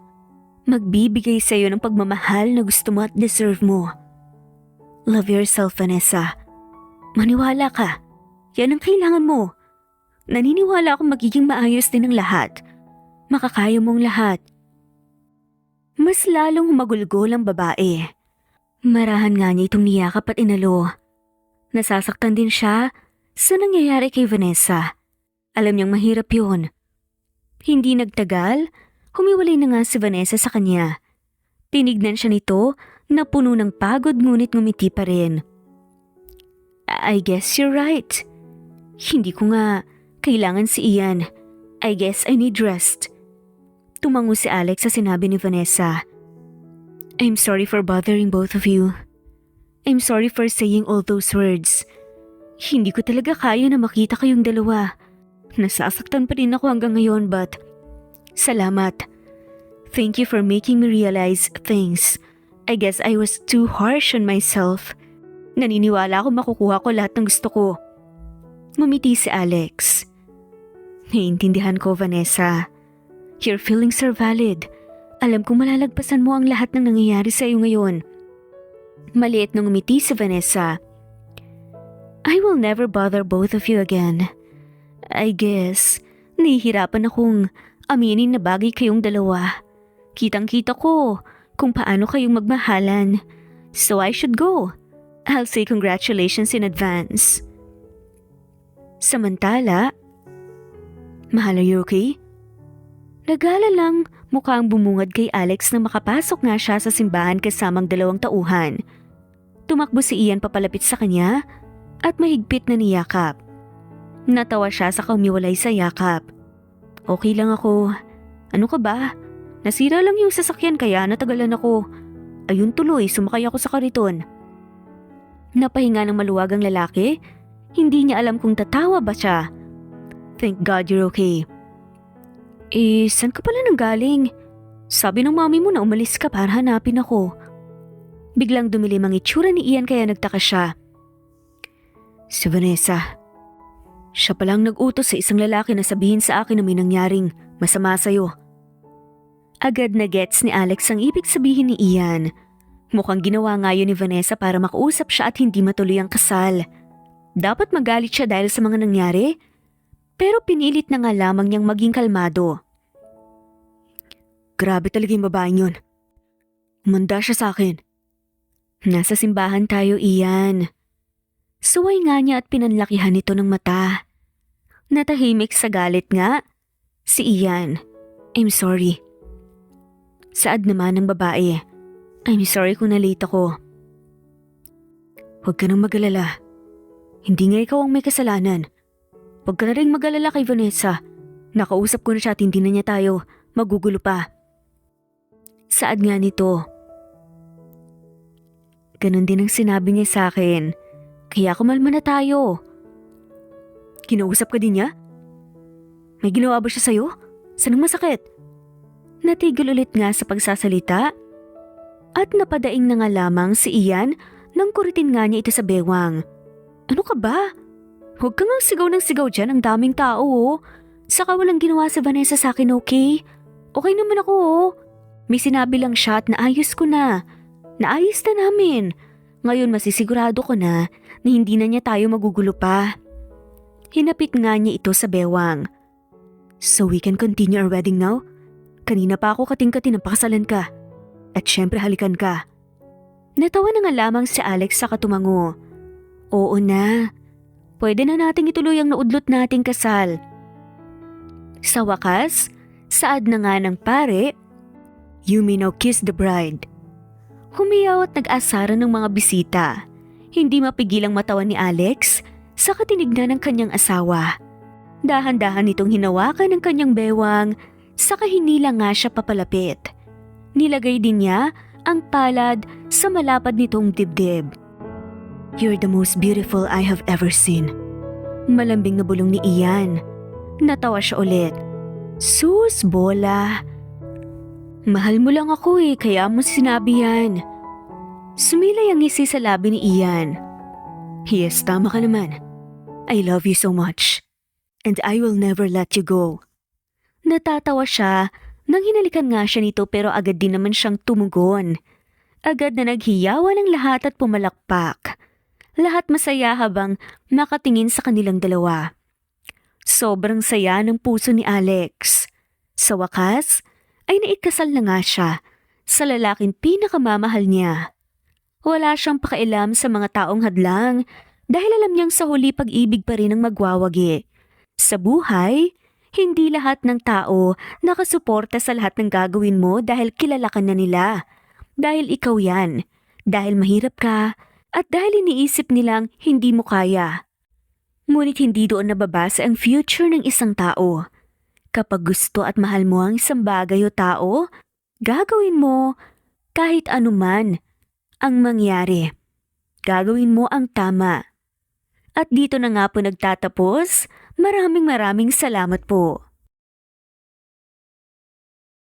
Magbibigay sa'yo ng pagmamahal na gusto mo at deserve mo. Love yourself, Vanessa. Maniwala ka. Yan ang kailangan mo. Naniniwala akong magiging maayos din ang lahat. Makakaya mong lahat. Mas lalong humagulgol ang babae. Marahan nga niya itong niyakap at inalo. Nasasaktan din siya sa nangyayari kay Vanessa. Alam niyang mahirap yun. Hindi nagtagal, humiwalay na nga si Vanessa sa kanya. Tinignan siya nito na puno ng pagod ngunit ngumiti pa rin. I guess you're right. Hindi ko nga kailangan si Ian. I guess I need rest. Tumango si Alex sa sinabi ni Vanessa. I'm sorry for bothering both of you. I'm sorry for saying all those words. Hindi ko talaga kaya na makita kayong dalawa. Nasasaktan pa rin ako hanggang ngayon but salamat. Thank you for making me realize things. I guess I was too harsh on myself. Naniniwala ako makukuha ko lahat ng gusto ko. Ngumiti si Alex. Naiintindihan ko, Vanessa. Your feelings are valid. Alam kong malalagpasan mo ang lahat ng nangyayari sa iyo ngayon. Maliit nang ngumiti si Vanessa. I will never bother both of you again. I guess, nahihirapan akong aminin na bagay kayong dalawa. Kitang-kita ko kung paano kayong magmahalan. So I should go. I'll say congratulations in advance. Samantala, mahal, are you okay? Nagala lang mukhang bumungad kay Alex nang makapasok nga siya sa simbahan kasamang 2 tauhan. Tumakbo si Ian papalapit sa kanya at mahigpit na niyakap. Natawa siya sa kaumiwalay sa yakap. Okay lang ako. Ano ka ba? Nasira lang yung sasakyan kaya natagalan ako. Ayun tuloy, sumakay ako sa kariton. Napahinga ng maluwag ang lalaki. Hindi niya alam kung tatawa ba siya. Thank God you're okay. Saan ka pala nanggaling? Sabi ng mami mo na umalis ka para hanapin ako. Biglang dumilim ang itsura ni Ian kaya nagtaka siya. Si Vanessa. Siya palang nag-utos sa isang lalaki na sabihin sa akin na may nangyaring masama sa'yo. Agad na gets ni Alex ang ibig sabihin ni Ian. Mukhang ginawa nga yun ni Vanessa para makausap siya at hindi matuloy ang kasal. Dapat magalit siya dahil sa mga nangyari, pero pinilit na nga lamang niyang maging kalmado. Grabe talaga yung babaeng yun. Umanda siya sa akin. Nasa simbahan tayo, Ian. Suway nga niya at pinanlakihan ito ng mata. Natahimik sa galit nga. Si Ian, I'm sorry. Saad naman ng babae, I'm sorry kung nalate ako. Huwag ka nang mag-alala. Hindi nga ikaw ang may kasalanan. Huwag ka na rin mag-alala kay Vanessa. Nakausap ko na siya at hindi na niya tayo magugulo pa. Saad nga nito. Ganon din ang sinabi niya sa akin. Kaya kumalma na tayo. Kinausap ka din niya? May ginawa ba siya sa'yo? Saan ang masakit? Natigil ulit nga sa pagsasalita at napadaing na nga lamang si Ian nang kuritin nga niya ito sa bewang. Ano ka ba? Huwag kang ang sigaw ng sigaw dyan, ang daming tao oh. Saka walang ginawa sa Vanessa sa akin, okay? Okay naman ako, oh. May sinabi lang siya at naayos ko na. Naayos na namin. Ngayon masisigurado ko na hindi na niya tayo magugulo pa. Hinapit nga niya ito sa bewang. So we can continue our wedding now? Kanina pa ako kating-kating ng pakasalan ka. At syempre halikan ka. Natawa na nga lamang si Alex sa katumango. Oo na. Pwede na nating ituloy ang naudlot nating kasal. Sa wakas, saad na nga ng pare, "You may now kiss the bride." Humiyaw at nag-asara ng mga bisita. Hindi mapigilang matawan ni Alex sa katinignan ng kanyang asawa. Dahan-dahan itong hinawakan ng kanyang bewang, saka hinila nga siya papalapit. Nilagay din niya ang palad sa malapad nitong dibdib. "You're the most beautiful I have ever seen." Malambing na bulong ni Ian. Natawa siya ulit. "Sus, bola. Mahal mo lang ako kaya mo sinabi yan." Sumilay ang ngisi sa labi ni Ian. "Yes, tama ka naman. I love you so much. And I will never let you go." Natatawa siya nang hinalikan nga siya nito pero agad din naman siyang tumugon. Agad na naghiyawan ang lahat at pumalakpak. Lahat masaya habang nakatingin sa kanilang dalawa. Sobrang saya ng puso ni Alex. Sa wakas, ay naikasal na nga siya sa lalaking pinakamamahal niya. Wala siyang pakialam sa mga taong hadlang dahil alam niyang sa huli pag-ibig pa rin ang magwawagi. Sa buhay, hindi lahat ng tao nakasuporta sa lahat ng gagawin mo dahil kilala ka na nila. Dahil ikaw yan. Dahil mahirap ka at dahil iniisip nilang hindi mo kaya. Ngunit hindi doon nababasa ang future ng isang tao. Kapag gusto at mahal mo ang isang bagay o tao, gagawin mo kahit anuman ang mangyari. Gagawin mo ang tama. At dito na nga po nagtatapos. Maraming salamat po.